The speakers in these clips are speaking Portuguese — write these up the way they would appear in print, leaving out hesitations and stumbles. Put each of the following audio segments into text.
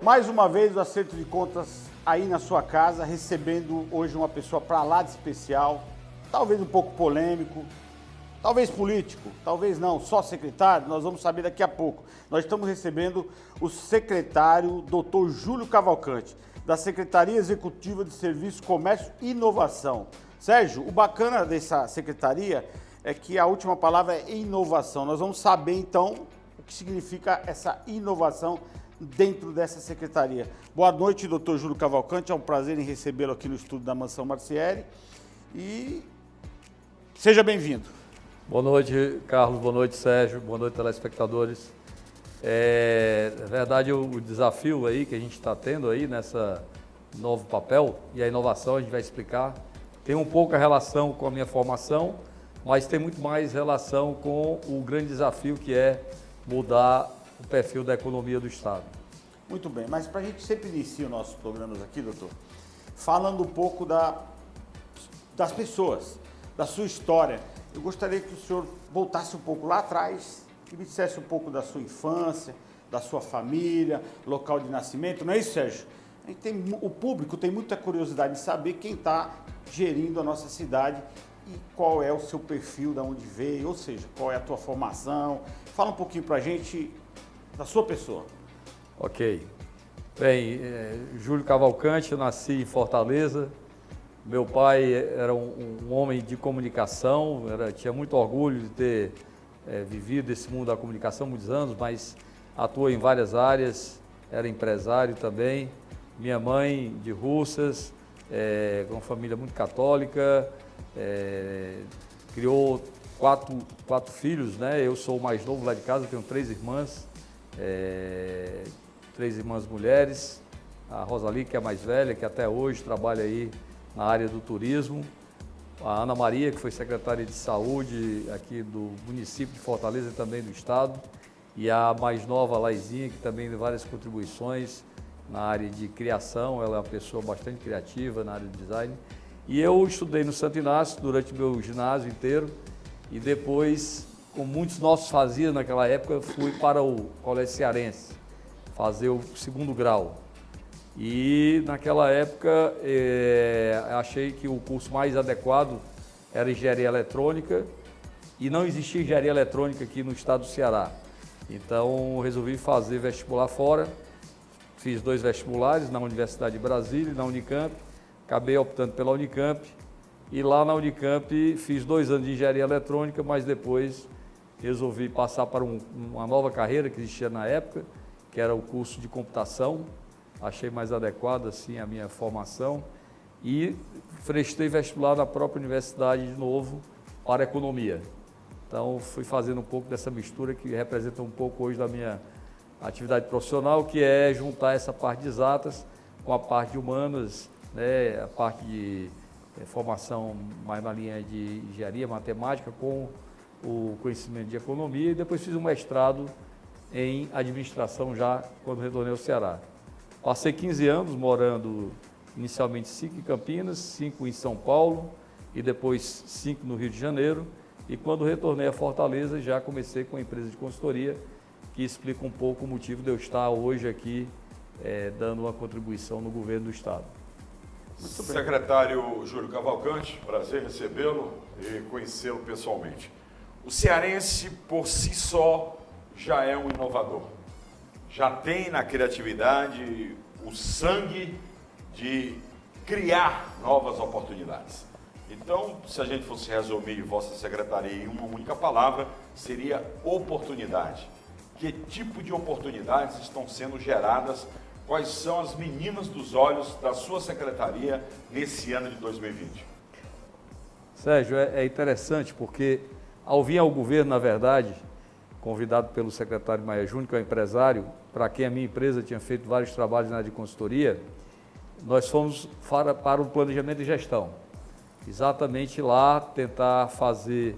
Mais uma vez o Acerto de Contas aí na sua casa, recebendo hoje uma pessoa para lá de especial, talvez um pouco polêmico, talvez político, talvez não, só secretário, nós vamos saber daqui a pouco. Nós estamos recebendo o secretário Dr. Júlio Cavalcante, da Secretaria Executiva de Serviço, Comércio e Inovação. Sérgio, o bacana dessa secretaria é que a última palavra é inovação. Nós vamos saber então o que significa essa inovação dentro dessa secretaria. Boa noite, doutor Júlio Cavalcante, é um prazer em recebê-lo aqui no estúdio da Mansão Marcieri e seja bem-vindo. Boa noite, Carlos, boa noite, Sérgio, boa noite, telespectadores. Na verdade, o desafio aí que a gente está tendo aí nessa novo papel e a inovação, a gente vai explicar, tem um pouco a relação com a minha formação, mas tem muito mais relação com o grande desafio que é mudar o perfil da economia do Estado. Muito bem, mas para a gente sempre inicia os nossos programas aqui, doutor, falando um pouco das pessoas, da sua história. Eu gostaria que o senhor voltasse um pouco lá atrás e me dissesse um pouco da sua infância, da sua família, local de nascimento, não é isso, Sérgio? O público tem muita curiosidade de saber quem está gerindo a nossa cidade e qual é o seu perfil, de onde veio, ou seja, qual é a tua formação. Fala um pouquinho para a gente da sua pessoa. Ok. Bem, Júlio Cavalcante, eu nasci em Fortaleza. Meu pai era um homem de comunicação, tinha muito orgulho de ter vivido esse mundo da comunicação há muitos anos, mas atuou em várias áreas, era empresário também. Minha mãe de Russas, com uma família muito católica, criou quatro filhos, né? Eu sou o mais novo lá de casa, tenho três irmãs mulheres, a Rosali, que é a mais velha, que até hoje trabalha aí na área do turismo, a Ana Maria, que foi secretária de saúde aqui do município de Fortaleza e também do estado, e a mais nova, a Laizinha, que também tem várias contribuições na área de criação, ela é uma pessoa bastante criativa na área de design. E eu estudei no Santo Inácio durante o meu ginásio inteiro e depois, como muitos nossos faziam naquela época, fui para o Colégio Cearense fazer o segundo grau. E naquela época achei que o curso mais adequado era engenharia eletrônica e não existia engenharia eletrônica aqui no estado do Ceará. Então resolvi fazer vestibular fora, fiz 2 vestibulares na Universidade de Brasília e na Unicamp, acabei optando pela Unicamp e lá na Unicamp fiz 2 anos de engenharia eletrônica, mas depois resolvi passar para uma nova carreira que existia na época, que era o curso de computação. Achei mais adequado assim a minha formação e prestei vestibular na própria universidade de novo para economia. Então fui fazendo um pouco dessa mistura que representa um pouco hoje da minha atividade profissional, que é juntar essa parte de exatas com a parte de humanas, né, a parte de formação mais na linha de engenharia, matemática, com o conhecimento de economia, e depois fiz um mestrado em administração já quando retornei ao Ceará. Passei 15 anos morando inicialmente 5 em Campinas, 5 em São Paulo e depois 5 no Rio de Janeiro. E quando retornei a Fortaleza já comecei com a empresa de consultoria, que explica um pouco o motivo de eu estar hoje aqui dando uma contribuição no governo do Estado. Secretário Júlio Cavalcante, prazer recebê-lo e conhecê-lo pessoalmente. O cearense por si só já é um inovador. Já tem na criatividade o sangue de criar novas oportunidades. Então, se a gente fosse resumir vossa secretaria em uma única palavra, seria oportunidade. Que tipo de oportunidades estão sendo geradas? Quais são as meninas dos olhos da sua secretaria nesse ano de 2020? Sérgio, é interessante porque ao vir ao governo, na verdade, convidado pelo secretário Maia Júnior, que é um empresário, para quem a minha empresa tinha feito vários trabalhos na área de consultoria, nós fomos para o planejamento e gestão. Exatamente lá tentar fazer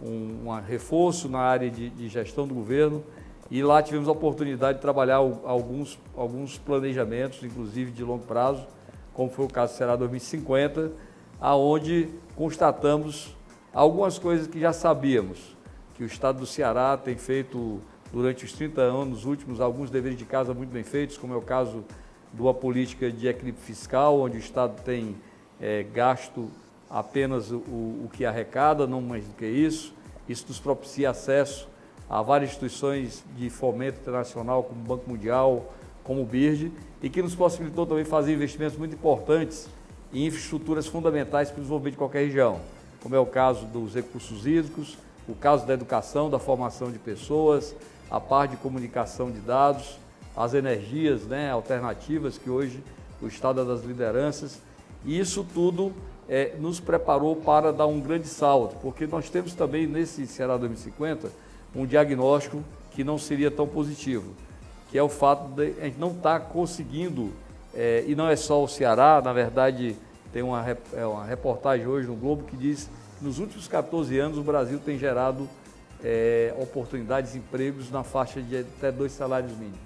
um reforço na área de gestão do governo, e lá tivemos a oportunidade de trabalhar alguns planejamentos, inclusive de longo prazo, como foi o caso do Ceará 2050, aonde constatamos algumas coisas que já sabíamos, que o estado do Ceará tem feito durante os 30 anos últimos, alguns deveres de casa muito bem feitos, como é o caso de uma política de equilíbrio fiscal, onde o Estado tem gasto apenas o que arrecada, não mais do que isso. Isso nos propicia acesso a várias instituições de fomento internacional, como o Banco Mundial, como o BIRD, e que nos possibilitou também fazer investimentos muito importantes em infraestruturas fundamentais para o desenvolvimento de qualquer região, como é o caso dos recursos hídricos, o caso da educação, da formação de pessoas, a parte de comunicação de dados, as energias, né, alternativas, que hoje o Estado é das lideranças, e isso tudo nos preparou para dar um grande salto, porque nós temos também nesse Ceará 2050 um diagnóstico que não seria tão positivo, que é o fato de a gente não estar conseguindo, e não é só o Ceará, na verdade tem uma reportagem hoje no Globo que diz que nos últimos 14 anos o Brasil tem gerado oportunidades de empregos na faixa de até 2 salários mínimos.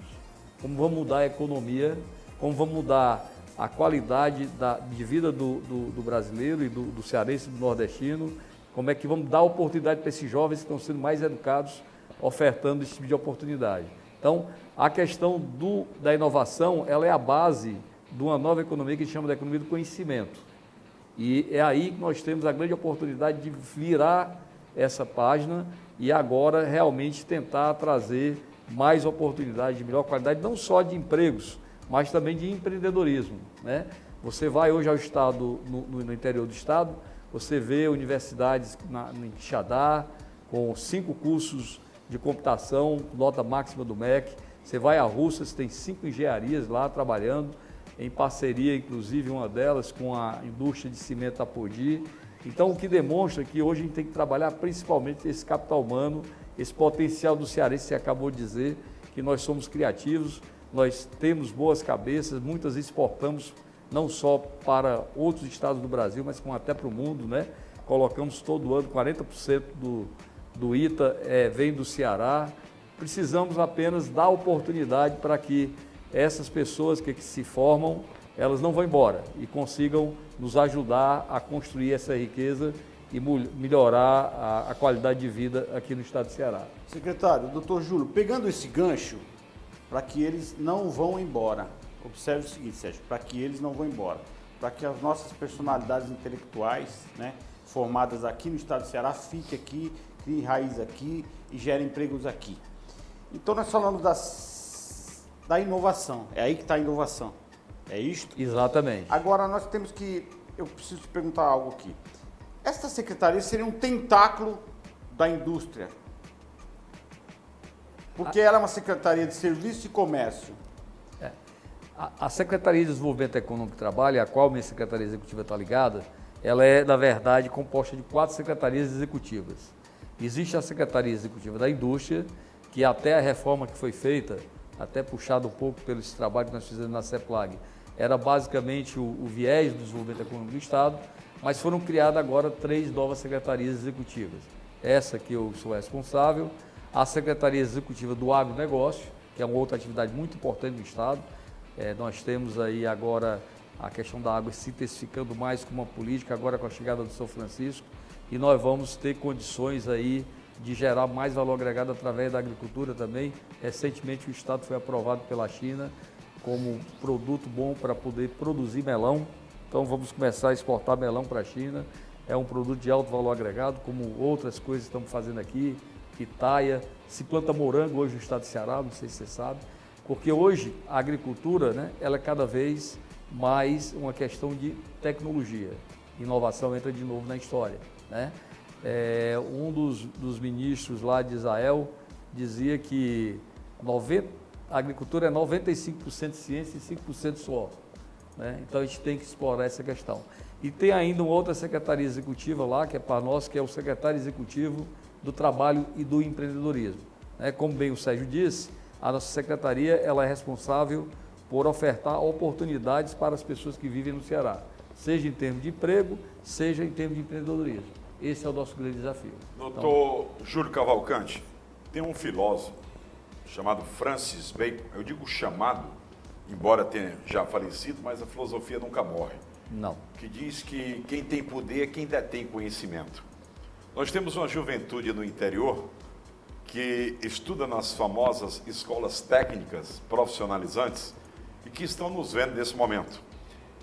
Como vamos mudar a economia, como vamos mudar a qualidade de vida do brasileiro e do cearense e do nordestino, como é que vamos dar oportunidade para esses jovens que estão sendo mais educados, ofertando esse tipo de oportunidade. Então, a questão da inovação, ela é a base de uma nova economia que a gente chama de economia do conhecimento. E é aí que nós temos a grande oportunidade de virar essa página e agora realmente tentar trazer mais oportunidades de melhor qualidade, não só de empregos, mas também de empreendedorismo, né? Você vai hoje ao estado, no interior do estado, você vê universidades em Quixadá, com 5 cursos de computação, nota máxima do MEC. Você vai a Russas, tem 5 engenharias lá trabalhando, em parceria, inclusive, uma delas com a indústria de cimento Apodi. Então, o que demonstra que hoje a gente tem que trabalhar principalmente esse capital humano, esse potencial do cearense, você acabou de dizer, que nós somos criativos, nós temos boas cabeças, muitas exportamos não só para outros estados do Brasil, mas como até para o mundo, né? Colocamos todo ano 40% do ITA vem do Ceará. Precisamos apenas dar oportunidade para que essas pessoas que se formam, elas não vão embora e consigam nos ajudar a construir essa riqueza e melhorar a qualidade de vida aqui no estado do Ceará. Secretário, doutor Júlio, pegando esse gancho, para que eles não vão embora, observe o seguinte, Sérgio, para que eles não vão embora, para que as nossas personalidades intelectuais, né, formadas aqui no estado do Ceará, fiquem aqui, criem raiz aqui e gerem empregos aqui. Então nós falamos da inovação, é aí que está a inovação, é isto? Exatamente. Agora nós temos que, eu preciso te perguntar algo aqui. Esta secretaria seria um tentáculo da indústria, porque ela é uma secretaria de serviço e comércio. A Secretaria de Desenvolvimento Econômico e Trabalho, a qual minha secretaria executiva está ligada, ela é, na verdade, composta de 4 secretarias executivas. Existe a Secretaria Executiva da Indústria, que até a reforma que foi feita, até puxado um pouco pelo esse trabalho que nós fizemos na CEPLAG, era basicamente o viés do desenvolvimento econômico do Estado, mas foram criadas agora 3 novas secretarias executivas. Essa que eu sou responsável, a Secretaria Executiva do Agronegócio, que é uma outra atividade muito importante do Estado. Nós temos aí agora a questão da água se intensificando mais com uma política, agora com a chegada do São Francisco, e nós vamos ter condições aí de gerar mais valor agregado através da agricultura também. Recentemente o Estado foi aprovado pela China como produto bom para poder produzir melão, então vamos começar a exportar melão para a China. É um produto de alto valor agregado, como outras coisas que estamos fazendo aqui, pitaia, se planta morango hoje no estado de Ceará, não sei se você sabe, porque hoje a agricultura, né, ela é cada vez mais uma questão de tecnologia. Inovação entra de novo na história, né? Um dos ministros lá de Israel dizia que a agricultura é 95% ciência e 5% suor, né? Então a gente tem que explorar essa questão. E tem ainda uma outra secretaria executiva lá, que é para nós, que é o secretário executivo do Trabalho e do Empreendedorismo, né? Como bem o Sérgio disse, a nossa secretaria ela é responsável por ofertar oportunidades para as pessoas que vivem no Ceará, seja em termos de emprego, seja em termos de empreendedorismo. Esse é o nosso grande desafio. Doutor Júlio Cavalcante, tem um filósofo chamado Francis Bacon, eu digo chamado, embora tenha já falecido, mas a filosofia nunca morre. Não. Que diz que quem tem poder é quem detém conhecimento. Nós temos uma juventude no interior que estuda nas famosas escolas técnicas profissionalizantes e que estão nos vendo nesse momento.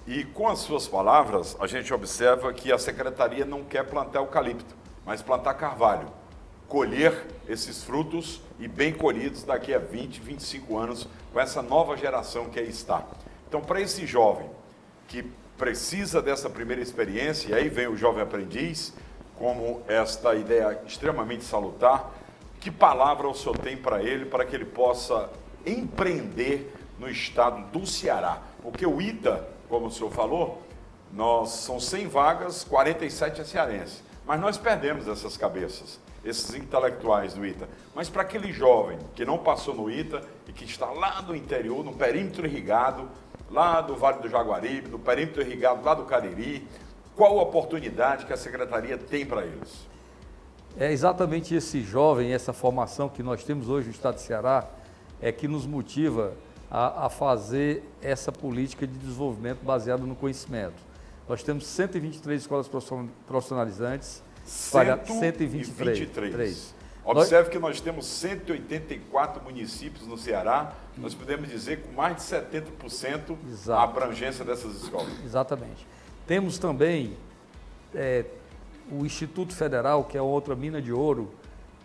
E com as suas palavras, a gente observa que a secretaria não quer plantar eucalipto, mas plantar carvalho, colher esses frutos e bem colhidos daqui a 20, 25 anos com essa nova geração que aí está. Então, para esse jovem que precisa dessa primeira experiência, e aí vem o jovem aprendiz, como esta ideia extremamente salutar, que palavra o senhor tem para ele, para que ele possa empreender no estado do Ceará? Porque o ITA, como o senhor falou, são 100 vagas, 47 é cearense. Mas nós perdemos essas cabeças, esses intelectuais do ITA. Mas para aquele jovem que não passou no ITA e que está lá no interior, no perímetro irrigado, lá do Vale do Jaguaribe, no perímetro irrigado lá do Cariri, qual a oportunidade que a secretaria tem para eles? É exatamente esse jovem, essa formação que nós temos hoje no estado de Ceará, é que nos motiva a fazer essa política de desenvolvimento baseada no conhecimento. Nós temos 123 escolas profissionalizantes, 123. Observe que nós temos 184 municípios no Ceará, nós podemos dizer com mais de 70% a abrangência dessas escolas. Exatamente. Temos também o Instituto Federal, que é outra mina de ouro,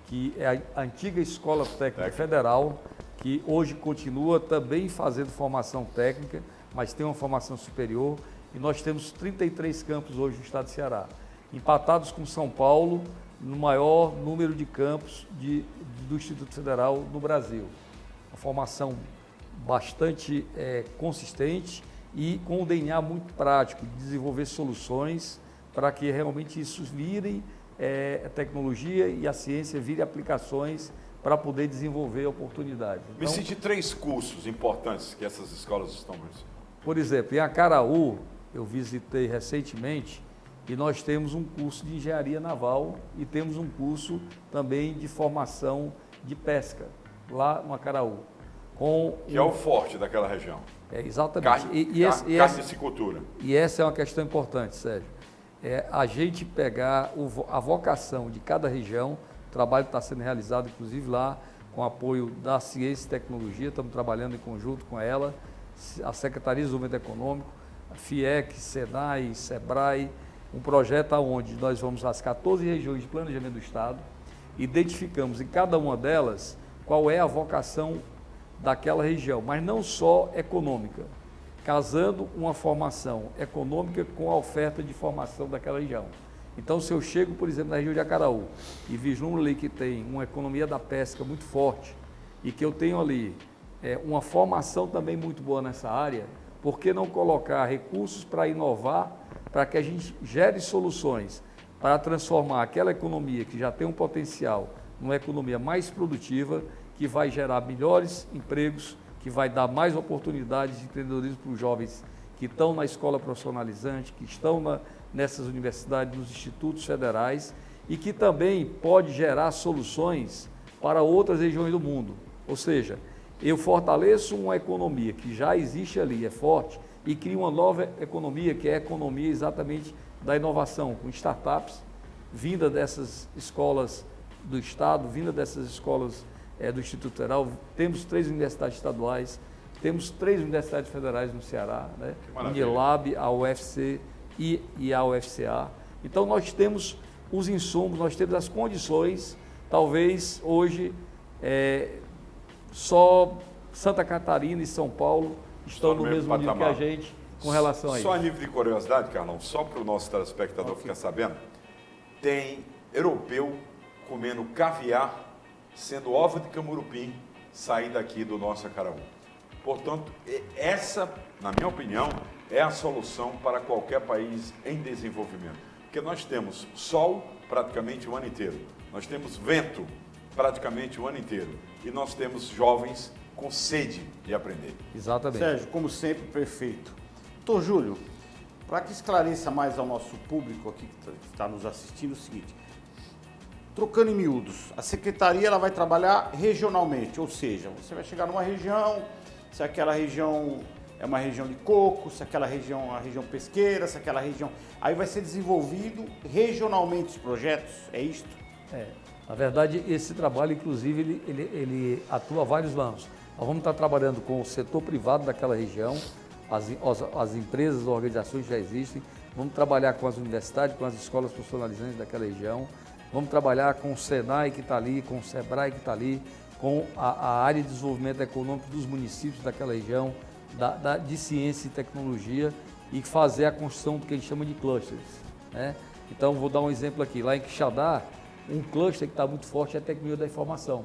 que é a antiga Escola Técnica Federal, que hoje continua também fazendo formação técnica, mas tem uma formação superior, e nós temos 33 campos hoje no estado de Ceará, empatados com São Paulo, no maior número de campos do Instituto Federal no Brasil. Uma formação bastante consistente e com um DNA muito prático, de desenvolver soluções para que realmente isso vire a tecnologia e a ciência vire aplicações para poder desenvolver oportunidades. Me cite 3 cursos importantes que essas escolas estão oferecendo. Por exemplo, em Acaraú, eu visitei recentemente, e nós temos um curso de engenharia naval e temos um curso também de formação de pesca, lá no Acaraú. Que é o forte daquela região. Exatamente. Carnicicultura. E essa é uma questão importante, Sérgio. A gente pegar a vocação de cada região, o trabalho está sendo realizado, inclusive lá, com apoio da Ciência e Tecnologia, estamos trabalhando em conjunto com ela, a Secretaria de Desenvolvimento Econômico, a FIEC, SENAI, SEBRAE, um projeto onde nós vamos às 14 regiões de planejamento do Estado, identificamos em cada uma delas qual é a vocação daquela região, mas não só econômica, casando uma formação econômica com a oferta de formação daquela região. Então, se eu chego, por exemplo, na região de Acaraú e vislumbro ali que tem uma economia da pesca muito forte e que eu tenho ali uma formação também muito boa nessa área, por que não colocar recursos para inovar, para que a gente gere soluções para transformar aquela economia que já tem um potencial numa economia mais produtiva, que vai gerar melhores empregos, que vai dar mais oportunidades de empreendedorismo para os jovens que estão na escola profissionalizante, que estão nessas universidades, nos institutos federais, e que também pode gerar soluções para outras regiões do mundo. Ou seja, eu fortaleço uma economia que já existe ali, é forte, e crio uma nova economia, que é a economia exatamente da inovação, com startups, vinda dessas escolas do Estado, vinda dessas escolas do Instituto Federal. Temos 3 universidades estaduais, temos 3 universidades federais no Ceará, né? Unilab, a UFC e a UFCA. Então nós temos os insumos, nós temos as condições, talvez hoje só Santa Catarina e São Paulo estão no mesmo nível que a gente com relação a isso. Só a nível de curiosidade, Carlão, só para o nosso telespectador ficar sabendo, tem europeu comendo caviar, sendo ova de camurupim, sair daqui do nosso Acaraú. Portanto, essa, na minha opinião, é a solução para qualquer país em desenvolvimento. Porque nós temos sol praticamente o ano inteiro, nós temos vento praticamente o ano inteiro e nós temos jovens com sede de aprender. Exatamente. Sérgio, como sempre, perfeito. Doutor Júlio, para que esclareça mais ao nosso público aqui que está nos assistindo, o seguinte: trocando em miúdos, a secretaria ela vai trabalhar regionalmente, ou seja, você vai chegar numa região, se aquela região é uma região de coco, se aquela região é uma região pesqueira, se aquela região... Aí vai ser desenvolvido regionalmente os projetos, é isto? Na verdade, esse trabalho, inclusive, ele atua a vários lados. Nós vamos estar trabalhando com o setor privado daquela região, as empresas, as organizações já existem, vamos trabalhar com as universidades, com as escolas profissionalizantes daquela região, vamos trabalhar com o Senai que está ali, com o Sebrae que está ali, com a área de desenvolvimento econômico dos municípios daquela região, de ciência e tecnologia, e fazer a construção do que a gente chama de clusters, né? Então, vou dar um exemplo aqui. Lá em Quixadá, um cluster que está muito forte é a tecnologia da informação,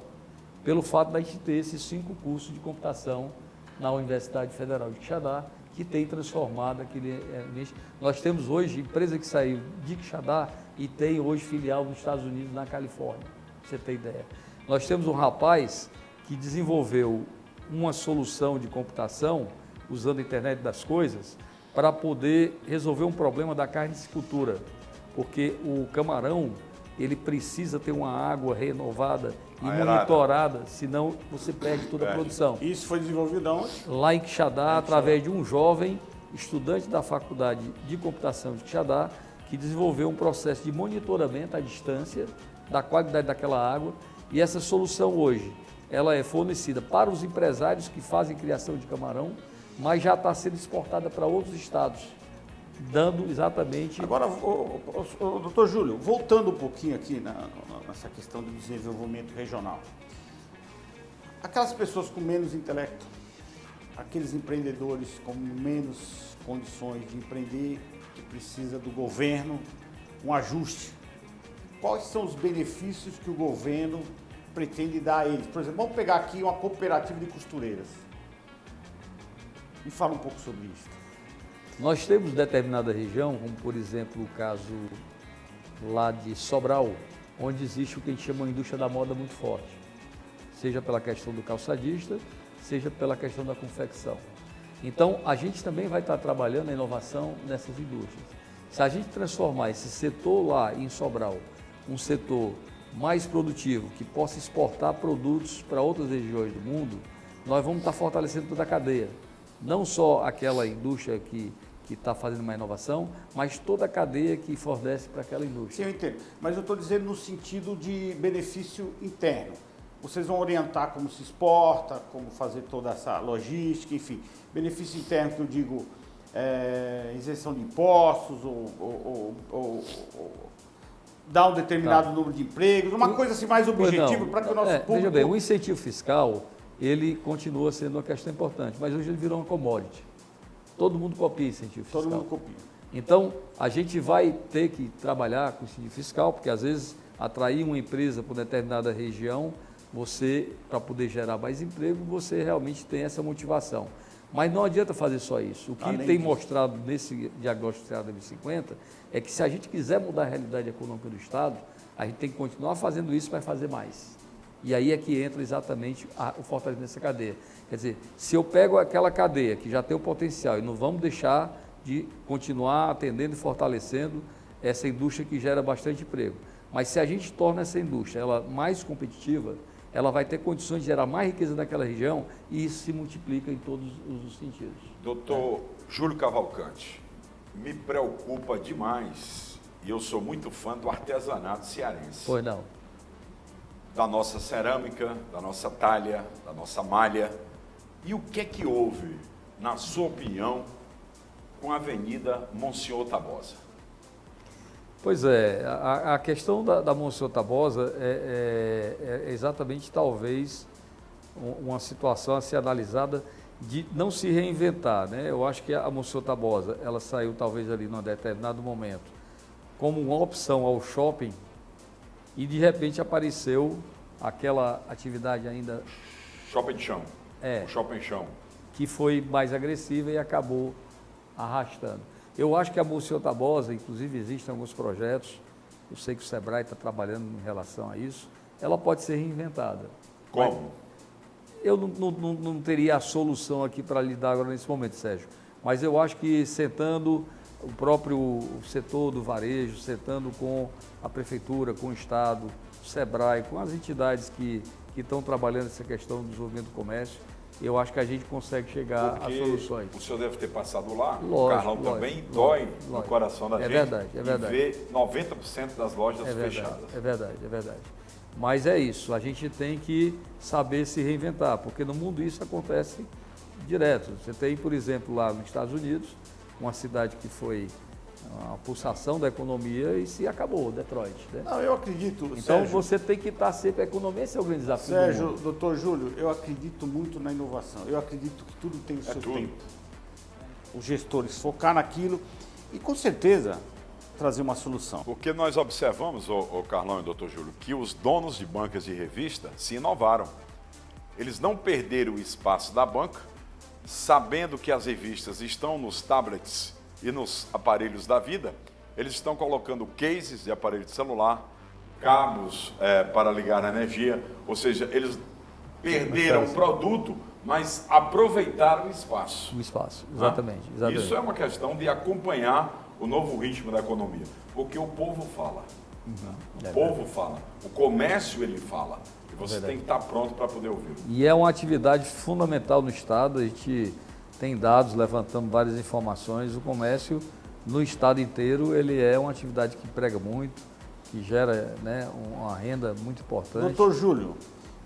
pelo fato de a gente ter esses 5 cursos de computação na Universidade Federal de Quixadá, que tem transformado aquele ambiente. Nós temos hoje empresa que saiu de Quixadá e tem hoje filial nos Estados Unidos, na Califórnia, pra você ter ideia. Nós temos um rapaz que desenvolveu uma solução de computação, usando a internet das coisas, para poder resolver um problema da carnicicultura, porque o camarão, ele precisa ter uma água renovada e monitorada, senão você perde toda a produção. Isso foi desenvolvido onde? Lá em Quixadá, através de um jovem estudante da Faculdade de Computação de Quixadá, que desenvolveu um processo de monitoramento à distância da qualidade daquela água, e essa solução hoje, ela é fornecida para os empresários que fazem criação de camarão, mas já está sendo exportada para outros estados, dando exatamente... Agora, doutor Júlio, voltando um pouquinho aqui nessa questão do desenvolvimento regional. Aquelas pessoas com menos intelecto, aqueles empreendedores com menos condições de empreender, que precisa do governo, um ajuste. Quais são os benefícios que o governo pretende dar a eles? Por exemplo, vamos pegar aqui uma cooperativa de costureiras. Me fala um pouco sobre isso. Nós temos determinada região, como por exemplo o caso lá de Sobral, onde existe o que a gente chama de indústria da moda muito forte, seja pela questão do calçadista, seja pela questão da confecção. Então, a gente também vai estar trabalhando a inovação nessas indústrias. Se a gente transformar esse setor lá em Sobral, um setor mais produtivo, que possa exportar produtos para outras regiões do mundo, nós vamos estar fortalecendo toda a cadeia. Não só aquela indústria que está fazendo uma inovação, mas toda a cadeia que fornece para aquela indústria. Sim, eu entendo. Mas eu estou dizendo no sentido de benefício interno. Vocês vão orientar como se exporta, como fazer toda essa logística, enfim. Benefício interno que eu digo, isenção de impostos, ou dar um determinado número de empregos, uma coisa assim mais objetiva para que o nosso público... Veja bem, o incentivo fiscal, ele continua sendo uma questão importante, mas hoje ele virou uma commodity. Todo mundo copia incentivo fiscal. Todo mundo copia. Então, a gente vai ter que trabalhar com incentivo fiscal, porque às vezes atrair uma empresa para uma determinada região, você, para poder gerar mais emprego, você realmente tem essa motivação. Mas não adianta fazer só isso. O que tem mostrado nesse diagnóstico Ceará 2050 é que se a gente quiser mudar a realidade econômica do Estado, a gente tem que continuar fazendo isso para fazer mais. E aí é que entra exatamente o fortalecimento dessa cadeia. Quer dizer, se eu pego aquela cadeia que já tem o potencial e não vamos deixar de continuar atendendo e fortalecendo essa indústria que gera bastante emprego, mas se a gente torna essa indústria ela mais competitiva, ela vai ter condições de gerar mais riqueza naquela região e isso se multiplica em todos os sentidos. Doutor Júlio Cavalcante, me preocupa demais, e eu sou muito fã do artesanato cearense. Pois não. Da nossa cerâmica, da nossa talha, da nossa malha. E o que é que houve, na sua opinião, com a Avenida Monsenhor Tabosa? Pois é, a questão da Monsenhor Tabosa é exatamente, talvez, uma situação a ser analisada de não se reinventar, né? Eu acho que a Monsenhor Tabosa, ela saiu talvez ali num determinado momento como uma opção ao shopping e de repente apareceu aquela atividade ainda... Shopping chão. O shopping chão. Que foi mais agressiva e acabou arrastando. Eu acho que a Monsenhor Tabosa, inclusive existem alguns projetos, eu sei que o Sebrae está trabalhando em relação a isso, ela pode ser reinventada. Como? Eu não teria a solução aqui para lidar agora nesse momento, Sérgio, mas eu acho que sentando o próprio setor do varejo, sentando com a prefeitura, com o Estado, o Sebrae, com as entidades que estão trabalhando essa questão do desenvolvimento do comércio, eu acho que a gente consegue chegar a soluções. O senhor deve ter passado lá, lógico, o Carlão também dói no coração da gente. É verdade. Ver 90% das lojas fechadas. É verdade. Mas é isso, a gente tem que saber se reinventar, porque no mundo isso acontece direto. Você tem, por exemplo, lá nos Estados Unidos, uma cidade que foi uma pulsação da economia e se acabou, Detroit. Né? Não, eu acredito, Então Sérgio, você tem que estar sempre, a economia esse é o grande desafio do Sérgio, mundo. doutor Júlio, eu acredito muito na inovação. Eu acredito que tudo tem o seu tudo. tempo. Os gestores focar naquilo e, com certeza, trazer uma solução. Porque nós observamos, ô Carlão e doutor Júlio, que os donos de bancas de revista se inovaram. Eles não perderam o espaço da banca, sabendo que as revistas estão nos tablets e nos aparelhos da vida, eles estão colocando cases de aparelho de celular, cabos para ligar na energia, ou seja, eles perderam o produto, mas aproveitaram o espaço. O espaço, exatamente. Isso é uma questão de acompanhar o novo ritmo da economia, porque o povo fala, o povo fala, o comércio ele fala, e você tem que estar pronto para poder ouvir. E é uma atividade fundamental no Estado, a gente tem dados, levantamos várias informações, o comércio no Estado inteiro ele é uma atividade que emprega muito, que gera, né, uma renda muito importante. Doutor Júlio,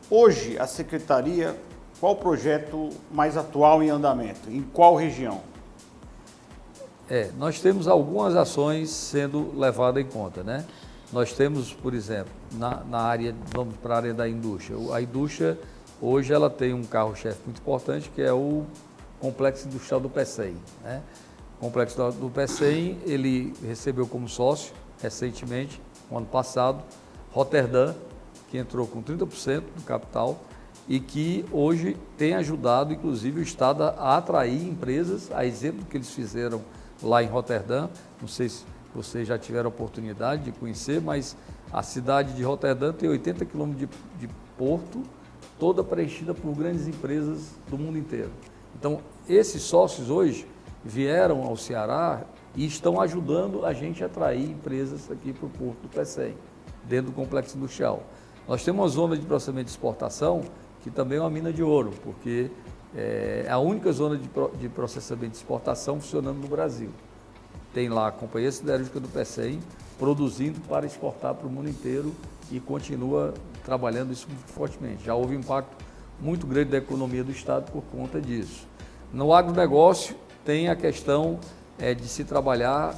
hoje a Secretaria, qual o projeto mais atual em andamento? Em qual região? Nós temos algumas ações sendo levadas em conta, né? Nós temos, por exemplo, na área, vamos para a área da indústria. A indústria, hoje, ela tem um carro-chefe muito importante, que é o Complexo Industrial do PECEM, né? O Complexo do PECEM, ele recebeu como sócio, recentemente, no ano passado, Roterdã, que entrou com 30% do capital e que hoje tem ajudado, inclusive, o Estado a atrair empresas, a exemplo do que eles fizeram lá em Roterdã. Não sei se vocês já tiveram a oportunidade de conhecer, mas a cidade de Roterdã tem 80 quilômetros de porto, toda preenchida por grandes empresas do mundo inteiro. Então, esses sócios hoje vieram ao Ceará e estão ajudando a gente a atrair empresas aqui para o porto do PECEM, dentro do complexo industrial. Nós temos uma zona de processamento de exportação que também é uma mina de ouro, porque é a única zona de processamento de exportação funcionando no Brasil. Tem lá a Companhia Siderúrgica do PECEM produzindo para exportar para o mundo inteiro e continua trabalhando isso muito fortemente. Já houve um impacto muito grande da economia do Estado por conta disso. No agronegócio tem a questão de se trabalhar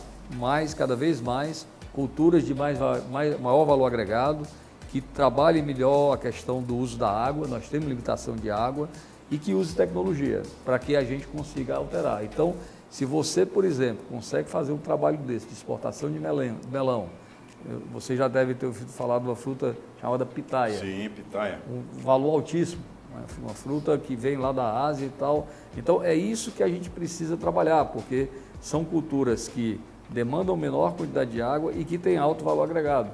cada vez mais, culturas de maior valor agregado, que trabalhem melhor a questão do uso da água, nós temos limitação de água, e que use tecnologia, para que a gente consiga alterar. Então, se você, por exemplo, consegue fazer um trabalho desse, de exportação de melão, você já deve ter ouvido falar de uma fruta chamada pitaia. Sim, pitaia. Um valor altíssimo, uma fruta que vem lá da Ásia e tal. Então, é isso que a gente precisa trabalhar, porque são culturas que demandam menor quantidade de água e que têm alto valor agregado.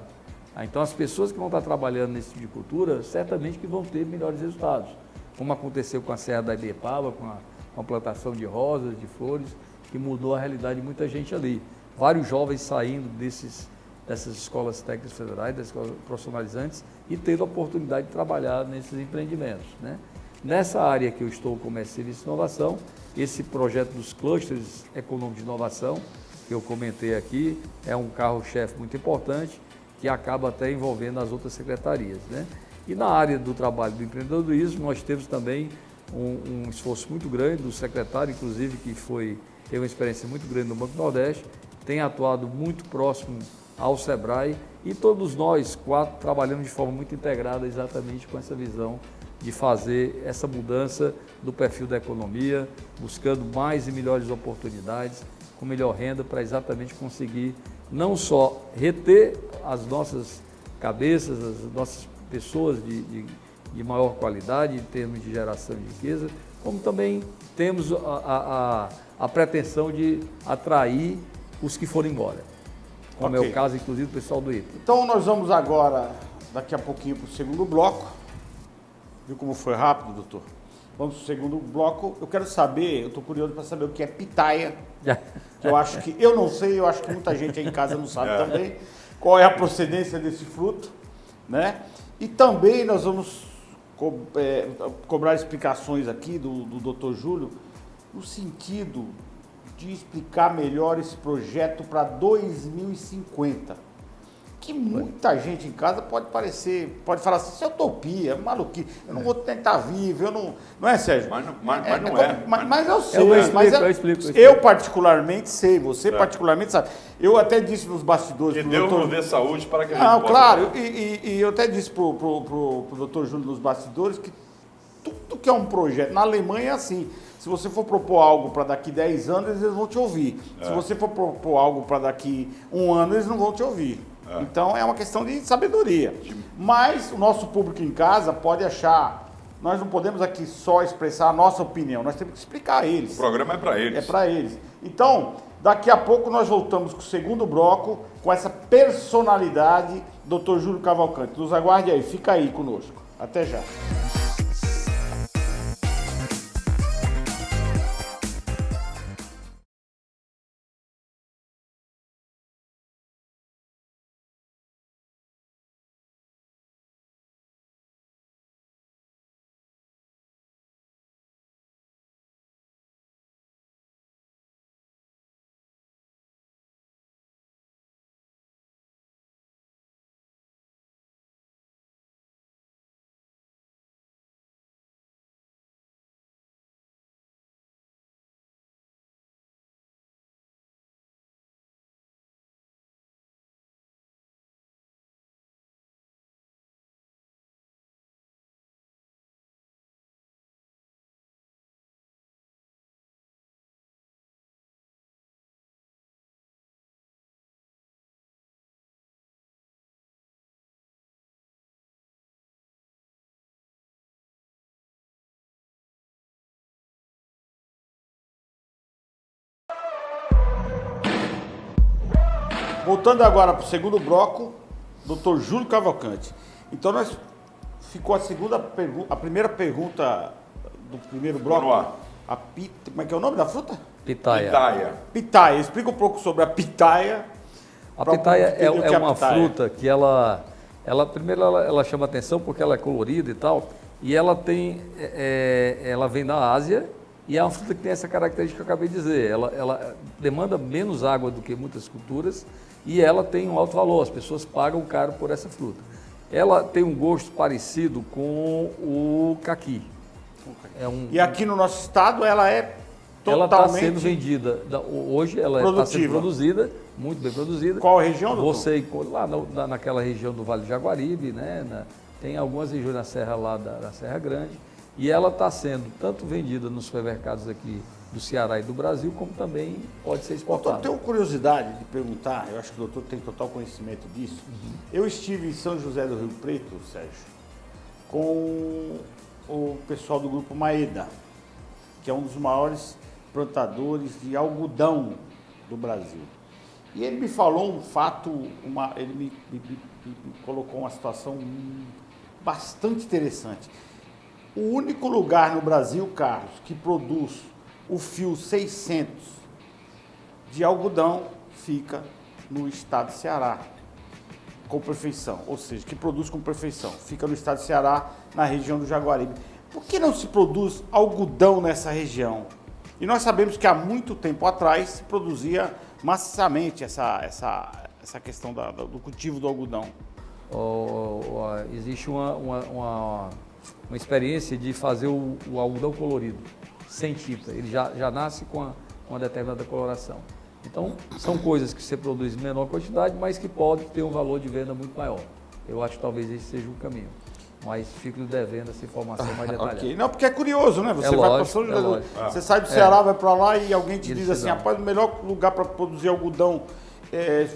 Então, as pessoas que vão estar trabalhando nesse tipo de cultura, certamente que vão ter melhores resultados, como aconteceu com a Serra da Ibepaba, com a plantação de rosas, de flores, que mudou a realidade de muita gente ali. Vários jovens saindo dessas escolas técnicas federais, das escolas profissionalizantes, e tendo a oportunidade de trabalhar nesses empreendimentos, né? Nessa área que eu estou, comércio, serviço e inovação, esse projeto dos clusters econômicos de inovação, que eu comentei aqui, é um carro-chefe muito importante, que acaba até envolvendo as outras secretarias, né? E na área do trabalho do empreendedorismo, nós temos também um esforço muito grande do secretário, inclusive, que teve uma experiência muito grande no Banco Nordeste, tem atuado muito próximo ao SEBRAE, e todos nós, 4, trabalhamos de forma muito integrada exatamente com essa visão de fazer essa mudança do perfil da economia, buscando mais e melhores oportunidades, com melhor renda, para exatamente conseguir não só reter as nossas cabeças, as nossas pessoas de maior qualidade em termos de geração de riqueza, como também temos a pretensão de atrair os que forem embora, como é o caso, inclusive, do pessoal do ITA. Então, nós vamos agora, daqui a pouquinho, para o segundo bloco. Viu como foi rápido, doutor? Vamos para o segundo bloco. Eu quero saber, eu estou curioso para saber o que é pitaia, que eu não sei, eu acho que muita gente aí em casa não sabe também, qual é a procedência desse fruto, né? E também nós vamos cobrar explicações aqui do Dr. Júlio, no sentido de explicar melhor esse projeto para 2050, que muita gente em casa pode falar assim, isso é utopia, é maluquice, eu não vou tentar vivo, eu não... Não é, Sérgio? Mas não é. Mas eu sei, eu explico. Eu particularmente sei, você particularmente sabe. Eu até disse nos bastidores... Que Deus nos dê saúde para que a gente Não, possa... claro, e eu até disse pro doutor Júlio nos bastidores que tudo que é um projeto, na Alemanha é assim, se você for propor algo para daqui 10 anos, eles vão te ouvir. Se você for propor algo para daqui 1 ano, eles não vão te ouvir. Então é uma questão de sabedoria. Mas o nosso público em casa pode achar, nós não podemos aqui só expressar a nossa opinião, nós temos que explicar a eles. O programa é para eles. É para eles. Então, daqui a pouco nós voltamos com o segundo bloco, com essa personalidade, Dr. Júlio Cavalcante. Nos aguarde aí, fica aí conosco. Até já. Voltando agora para o segundo bloco, Dr. Júlio Cavalcante. Então ficou a primeira pergunta do primeiro bloco. Como é que é o nome da fruta? Pitaia. Pitaia. Explica um pouco sobre a pitaia. A pitaia é uma fruta que ela chama atenção porque ela é colorida e tal, e ela vem da Ásia e é uma fruta que tem essa característica que eu acabei de dizer. Ela demanda menos água do que muitas culturas e ela tem um alto valor, as pessoas pagam caro por essa fruta. Ela tem um gosto parecido com o caqui. E aqui no nosso estado ela é totalmente... Ela está sendo vendida, hoje ela está sendo produzida, muito bem produzida. Qual região, doutor? Você, lá naquela região do Vale do Jaguaribe, né? Tem algumas regiões na Serra lá da Serra Grande, e ela está sendo tanto vendida nos supermercados aqui do Ceará e do Brasil, como também pode ser exportada. Eu tenho curiosidade de perguntar, eu acho que o doutor tem total conhecimento disso. Eu estive em São José do Rio Preto, Sérgio, com o pessoal do grupo Maeda, que é um dos maiores plantadores de algodão do Brasil. E ele me falou um fato, ele me colocou uma situação bastante interessante. O único lugar no Brasil, Carlos, que produz o fio 600 de algodão fica no estado de Ceará, com perfeição, ou seja, que produz com perfeição, fica no estado de Ceará, na região do Jaguaribe. Por que não se produz algodão nessa região? E nós sabemos que há muito tempo atrás se produzia maciçamente essa questão do cultivo do algodão. Existe uma experiência de fazer o algodão colorido, sem tinta. Ele já nasce com uma determinada coloração. Então, são coisas que você produz em menor quantidade, mas que podem ter um valor de venda muito maior. Eu acho que talvez esse seja o caminho. Mas fico lhe devendo essa informação mais detalhada. Okay. Não, porque é curioso, né? Você vai para São José, você sai do Ceará, vai para lá e alguém te diz assim, rapaz, o melhor lugar para produzir algodão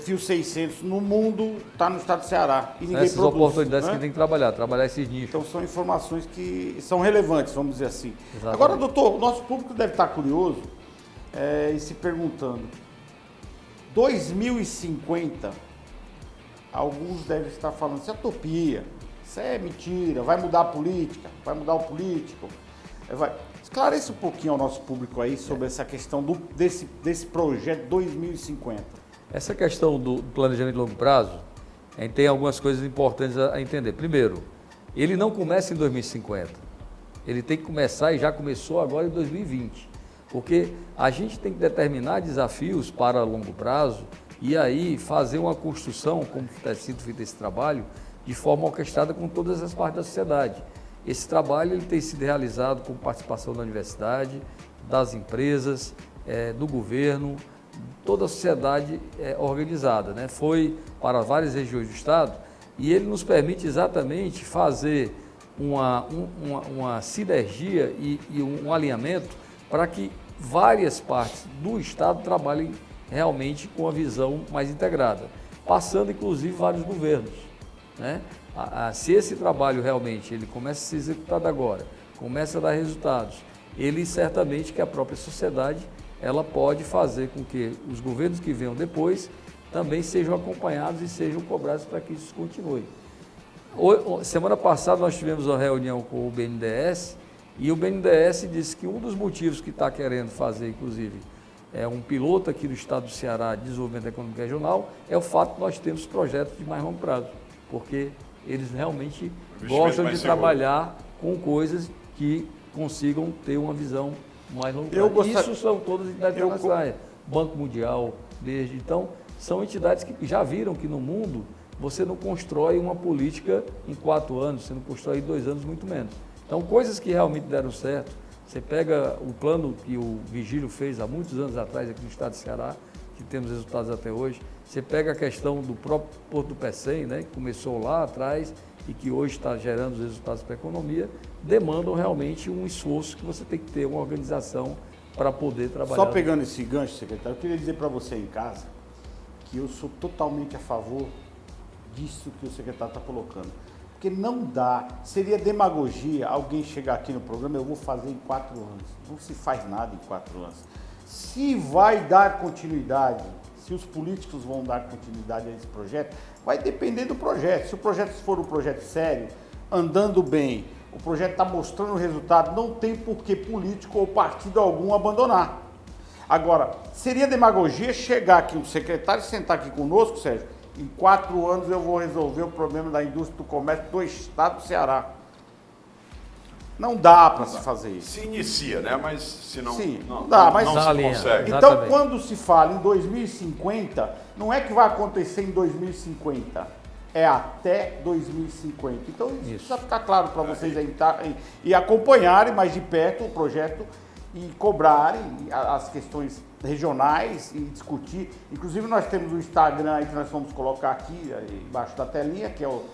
fio 600 no mundo está no estado do Ceará. E ninguém Essas produz, oportunidades né? que tem que trabalhar esses nichos. Então são informações que são relevantes, vamos dizer assim. Exatamente. Agora, doutor, o nosso público deve estar curioso e se perguntando, 2050, alguns devem estar falando, isso é utopia, isso é mentira, vai mudar a política, vai mudar o político. Esclareça um pouquinho ao nosso público aí sobre essa questão desse projeto 2050. Essa questão do planejamento de longo prazo, a gente tem algumas coisas importantes a entender. Primeiro, ele não começa em 2050. Ele tem que começar, e já começou agora em 2020. Porque a gente tem que determinar desafios para longo prazo e aí fazer uma construção, como está sendo feito esse trabalho, de forma orquestrada com todas as partes da sociedade. Esse trabalho ele tem sido realizado com participação da universidade, das empresas, do governo, toda a sociedade organizada, né? Foi para várias regiões do estado e ele nos permite exatamente fazer uma sinergia e um alinhamento para que várias partes do estado trabalhem realmente com a visão mais integrada, passando inclusive vários governos, né? Se esse trabalho realmente ele começa a ser executado agora, começa a dar resultados, ele certamente que a própria sociedade ela pode fazer com que os governos que venham depois também sejam acompanhados e sejam cobrados para que isso continue. Semana passada nós tivemos uma reunião com o BNDES e o BNDES disse que um dos motivos que está querendo fazer, inclusive, um piloto aqui do estado do Ceará de desenvolvimento econômico regional é o fato de nós termos projetos de mais longo prazo, porque eles realmente gostam de trabalhar com coisas que consigam ter uma visão mais longo prazo. Isso são todas entidades internacionais, Banco Mundial, desde então, são entidades que já viram que no mundo você não constrói uma política em 4 anos, você não constrói em 2 anos, muito menos. Então, coisas que realmente deram certo, você pega o plano que o Vigílio fez há muitos anos atrás aqui no estado do Ceará, que temos resultados até hoje, você pega a questão do próprio Porto do Pecém, né, que começou lá atrás e que hoje está gerando os resultados para a economia, demandam realmente um esforço que você tem que ter uma organização para poder trabalhar. Só pegando esse gancho, secretário, eu queria dizer para você em casa que eu sou totalmente a favor disso que o secretário está colocando. Porque não dá, seria demagogia alguém chegar aqui no programa, eu vou fazer em 4 anos. Não se faz nada em 4 anos. Se vai dar continuidade, se os políticos vão dar continuidade a esse projeto, vai depender do projeto. Se o projeto for um projeto sério, andando bem, o projeto está mostrando o resultado, não tem por que político ou partido algum abandonar. Agora, seria demagogia chegar aqui um secretário e sentar aqui conosco, Sérgio, em 4 anos eu vou resolver o problema da indústria do comércio do estado do Ceará. Não dá para se fazer isso. Se inicia, né? Mas se não, Sim, não dá, mas não se consegue. Então, quando se fala em 2050, não é que vai acontecer em 2050, é até 2050. Então, isso precisa ficar claro para vocês aí e acompanharem mais de perto o projeto e cobrarem as questões regionais e discutir. Inclusive, nós temos o Instagram aí que nós vamos colocar aqui embaixo da telinha, que é o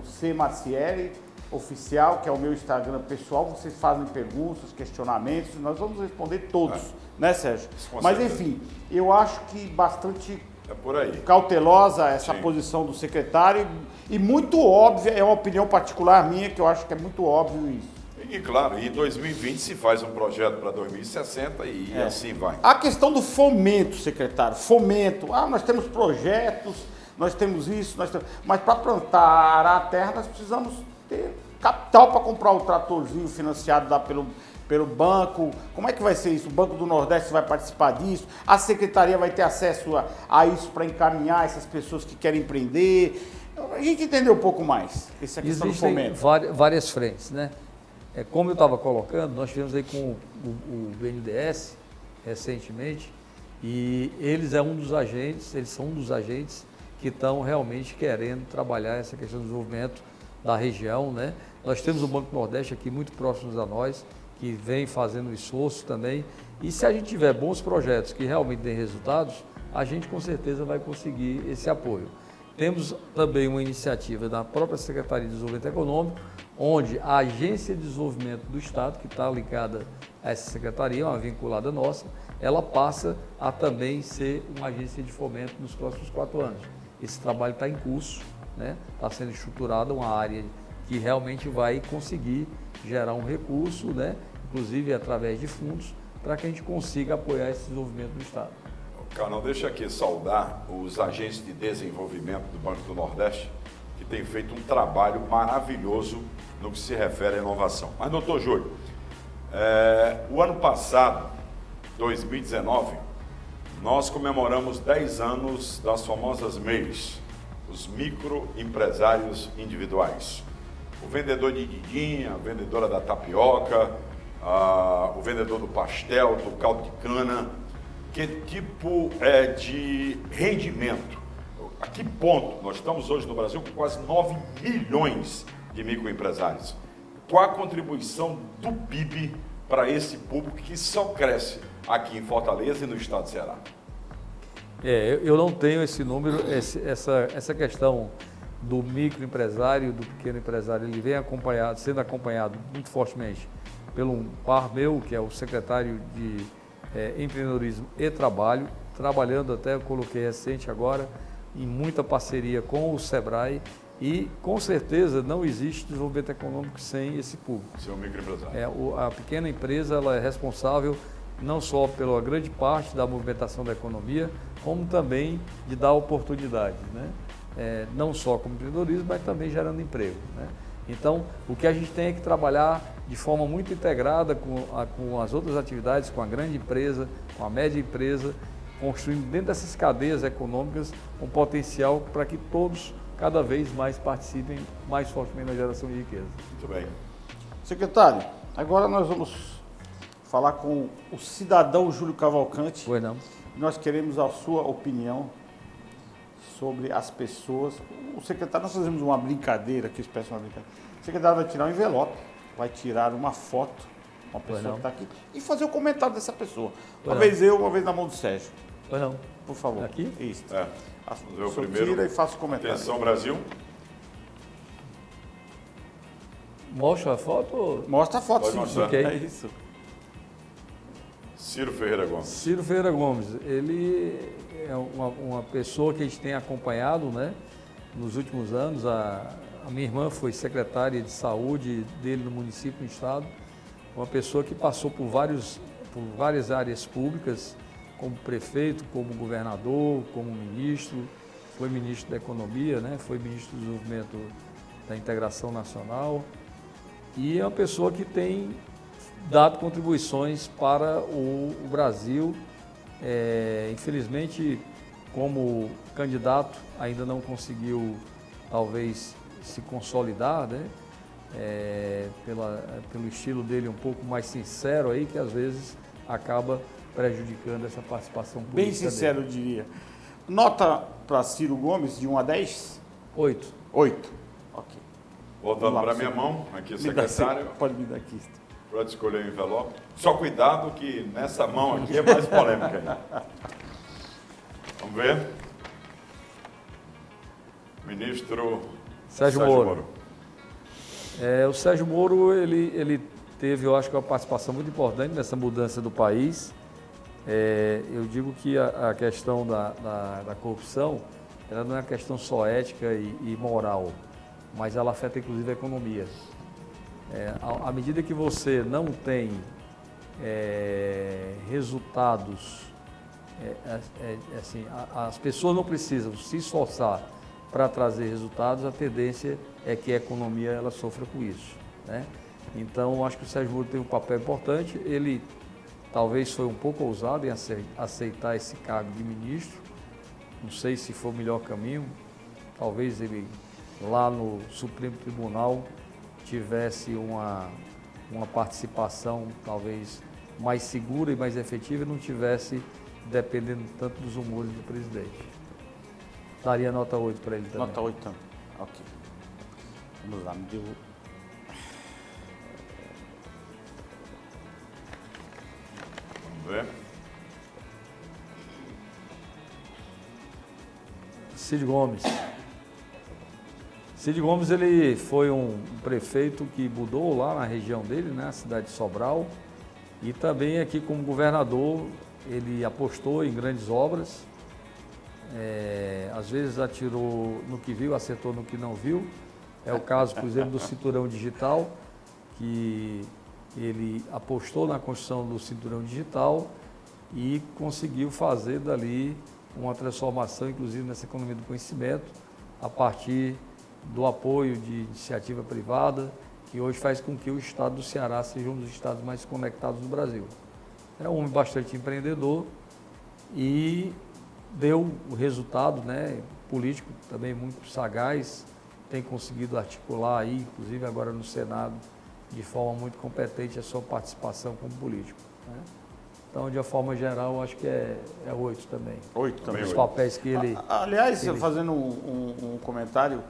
C. Marcieri Oficial, que é o meu Instagram pessoal. Vocês fazem perguntas, questionamentos, nós vamos responder todos, né, Sérgio? Mas, enfim, eu acho que bastante por aí cautelosa essa posição do secretário e muito óbvia, é uma opinião particular minha, que eu acho que é muito óbvio isso. E claro, em 2020 se faz um projeto para 2060 e assim vai. A questão do fomento, secretário, fomento. Nós temos projetos, nós temos isso, mas para plantar, arar a terra, nós precisamos ter capital para comprar o tratorzinho financiado lá pelo banco. Como é que vai ser isso? O Banco do Nordeste vai participar disso? A secretaria vai ter acesso a isso para encaminhar essas pessoas que querem empreender? A gente entendeu um pouco mais essa questão do fomento. Existem várias frentes, né? Como eu estava colocando, nós tivemos aí com o BNDES recentemente e eles são um dos agentes que estão realmente querendo trabalhar essa questão do desenvolvimento da região, né? Nós temos o Banco Nordeste aqui muito próximos a nós, que vem fazendo esforço também, e se a gente tiver bons projetos que realmente deem resultados, a gente com certeza vai conseguir esse apoio. Temos também uma iniciativa da própria Secretaria de Desenvolvimento Econômico, onde a Agência de Desenvolvimento do Estado, que está ligada a essa secretaria, uma vinculada nossa, ela passa a também ser uma agência de fomento nos próximos 4 anos. Esse trabalho está em curso, né? Está sendo estruturada uma área que realmente vai conseguir gerar um recurso, né? Inclusive através de fundos, para que a gente consiga apoiar esse desenvolvimento do Estado. Carnal, deixa aqui saudar os agentes de desenvolvimento do Banco do Nordeste, que têm feito um trabalho maravilhoso no que se refere à inovação. Mas, doutor Júlio, o ano passado, 2019, nós comemoramos 10 anos das famosas MEIs, os microempresários individuais. O vendedor de didinha, a vendedora da tapioca, o vendedor do pastel, do caldo de cana. que tipo de rendimento? A que ponto? Nós estamos hoje no Brasil com quase 9 milhões de microempresários. Qual a contribuição do PIB para esse público que só cresce aqui em Fortaleza e no estado do Ceará? Eu não tenho esse número, essa questão do microempresário, do pequeno empresário, ele vem sendo acompanhado muito fortemente pelo par meu, que é o secretário de Empreendedorismo e Trabalho, trabalhando até, eu coloquei recente agora, em muita parceria com o SEBRAE, e com certeza não existe desenvolvimento econômico sem esse público. Seu microempresário. A pequena empresa ela é responsável não só pela grande parte da movimentação da economia, como também de dar oportunidades, né? Não só como empreendedorismo, mas também gerando emprego, né? Então, o que a gente tem é que trabalhar de forma muito integrada com as outras atividades, com a grande empresa, com a média empresa, construindo dentro dessas cadeias econômicas um potencial para que todos cada vez mais participem mais fortemente na geração de riqueza. Muito bem. Secretário, agora nós vamos falar com o cidadão Júlio Cavalcante. Pois não. Nós queremos a sua opinião sobre as pessoas. O secretário, nós fazemos uma brincadeira, que espécie de uma brincadeira. O secretário vai tirar um envelope, vai tirar uma foto, uma pessoa que está aqui, e fazer o comentário dessa pessoa. Uma vez eu, uma vez na mão do Sérgio. Pois não. Por favor. Aqui? Isso. O primeiro. Tira e faça o comentário. Atenção, Brasil. Mostra a foto? Mostra a foto, Pode sim. mostrar. Ok. É isso. Ciro Ferreira Gomes. Ciro Ferreira Gomes, ele é uma pessoa que a gente tem acompanhado, né, nos últimos anos. A minha irmã foi secretária de saúde dele no município, no estado. Uma pessoa que passou por várias áreas públicas, como prefeito, como governador, como ministro, foi ministro da Economia, né, foi ministro do Desenvolvimento da Integração Nacional, e é uma pessoa que tem dado contribuições para o Brasil. Infelizmente, como candidato, ainda não conseguiu, talvez, se consolidar, né? Pelo estilo dele um pouco mais sincero aí, que às vezes acaba prejudicando essa participação política. Bem sincero, eu diria. Nota para Ciro Gomes de 1 a 10? 8. 8. Ok. Voltando para minha mão, aqui o secretário, Pode me dar aqui. para escolher o envelope. Só cuidado que nessa mão aqui é mais polêmica ainda. Vamos ver. Ministro Sérgio Moro. O Sérgio Moro, ele teve, eu acho que uma participação muito importante nessa mudança do país. Eu digo que a questão da corrupção, ela não é uma questão só ética e moral, mas ela afeta inclusive a economia. À medida que você não tem resultados, assim, as pessoas não precisam se esforçar para trazer resultados, a tendência é que a economia ela sofra com isso, né? Então, acho que o Sérgio Moro tem um papel importante. Ele talvez foi um pouco ousado em aceitar esse cargo de ministro. Não sei se foi o melhor caminho. Talvez ele, lá no Supremo Tribunal, tivesse uma participação talvez mais segura e mais efetiva e não tivesse dependendo tanto dos humores do presidente. Daria nota 8 para ele também. Nota 8 também. Ok. Vamos lá, me deu... Vamos ver. Cid Gomes. Cid Gomes, ele foi um prefeito que mudou lá na região dele, né, a cidade de Sobral, e também aqui como governador ele apostou em grandes obras. Às vezes atirou no que viu, acertou no que não viu. É o caso, por exemplo, do Cinturão Digital, que ele apostou na construção do Cinturão Digital e conseguiu fazer dali uma transformação, inclusive nessa economia do conhecimento, a partir do apoio de iniciativa privada, que hoje faz com que o estado do Ceará seja um dos estados mais conectados do Brasil. É um homem bastante empreendedor e deu o resultado, né, político também muito sagaz, tem conseguido articular aí, inclusive agora no Senado, de forma muito competente a sua participação como político, né? Então, de uma forma geral, eu acho que é 8 também. 8 também. Os papéis que ele... Aliás, fazendo um comentário,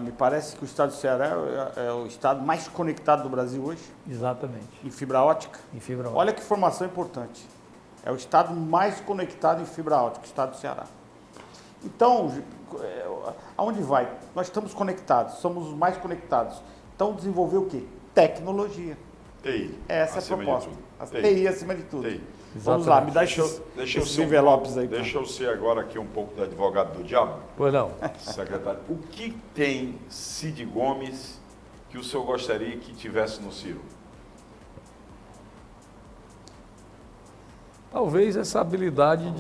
me parece que o estado do Ceará é o estado mais conectado do Brasil hoje, Exatamente, em fibra ótica. em fibra ótica. Olha que informação importante. É o estado mais conectado em fibra ótica, o estado do Ceará. Então, aonde vai? Nós estamos conectados, somos os mais conectados. Então, desenvolver o quê? Tecnologia. TI. Essa é a acima de proposta. tudo. A TI acima de tudo. TI. Vamos lá, me dá Deixa eu esses ser envelopes aí. Deixa eu ser agora aqui um pouco do advogado do diabo. Pois não. Secretário, o que tem Cid Gomes que o senhor gostaria que tivesse no Ciro? Talvez essa habilidade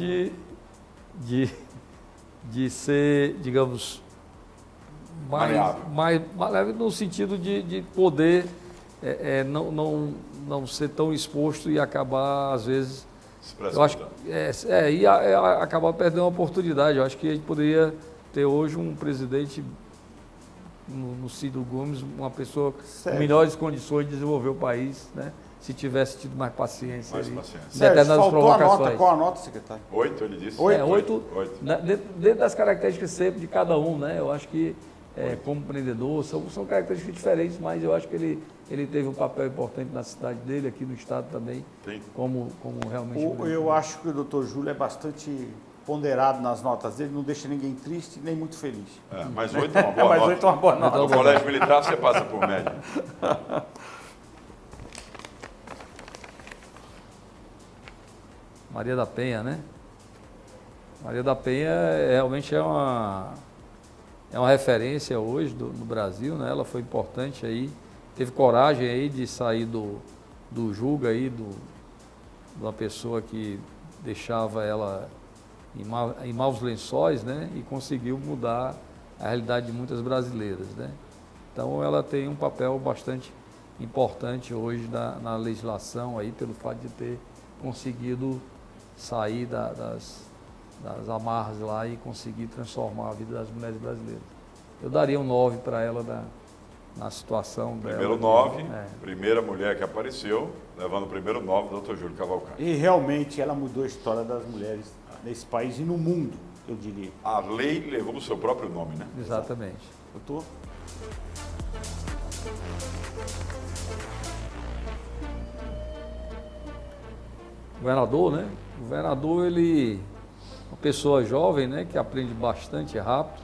de ser, digamos, mais maleável no sentido de poder não ser tão exposto e acabar, às vezes, eu acho que acabar perdendo uma oportunidade. Eu acho que a gente poderia ter hoje um presidente no Cid Gomes, uma pessoa com melhores condições de desenvolver o país, né? Se tivesse tido mais paciência. Mais ali, paciência. em determinadas faltou provocações. a nota. Qual a nota, secretário? 8, ele disse? 8. Dentro das características sempre de cada um, né? Eu acho que, como empreendedor, são características diferentes, mas eu acho que ele teve um papel importante na cidade dele, aqui no estado também, como realmente... Eu acho que o doutor Júlio é bastante ponderado nas notas dele, não deixa ninguém triste nem muito feliz. Mas 8 é uma boa nota. 8 é uma boa nota. No colégio militar você passa por média. Maria da Penha, né? Maria da Penha realmente é uma referência hoje no Brasil, né? Ela foi importante aí, teve coragem aí de sair do julgo aí, de uma pessoa que deixava ela em maus lençóis, né? E conseguiu mudar a realidade de muitas brasileiras, né? Então ela tem um papel bastante importante hoje na legislação aí, pelo fato de ter conseguido sair das amarras lá e conseguir transformar a vida das mulheres brasileiras. Eu daria um 9 para ela na situação dela. Primeiro 9, primeira mulher que apareceu, levando o primeiro 9 do Dr. Júlio Cavalcante. E realmente ela mudou a história das mulheres nesse país e no mundo, eu diria. A lei levou o seu próprio nome, né? Exatamente. Doutor? Governador, né? O governador, ele uma pessoa jovem, né, que aprende bastante rápido.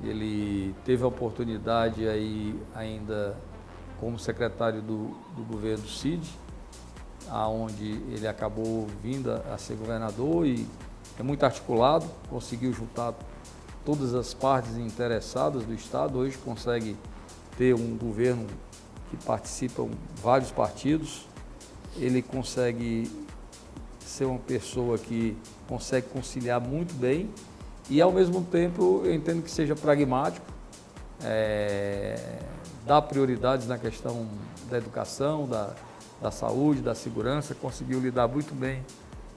Ele teve a oportunidade aí ainda como secretário do governo Cid, aonde ele acabou vindo a ser governador e é muito articulado, conseguiu juntar todas as partes interessadas do estado. Hoje consegue ter um governo que participam vários partidos. Ele consegue ser uma pessoa que consegue conciliar muito bem e, ao mesmo tempo, eu entendo que seja pragmático, dá prioridades na questão da educação, da saúde, da segurança, conseguiu lidar muito bem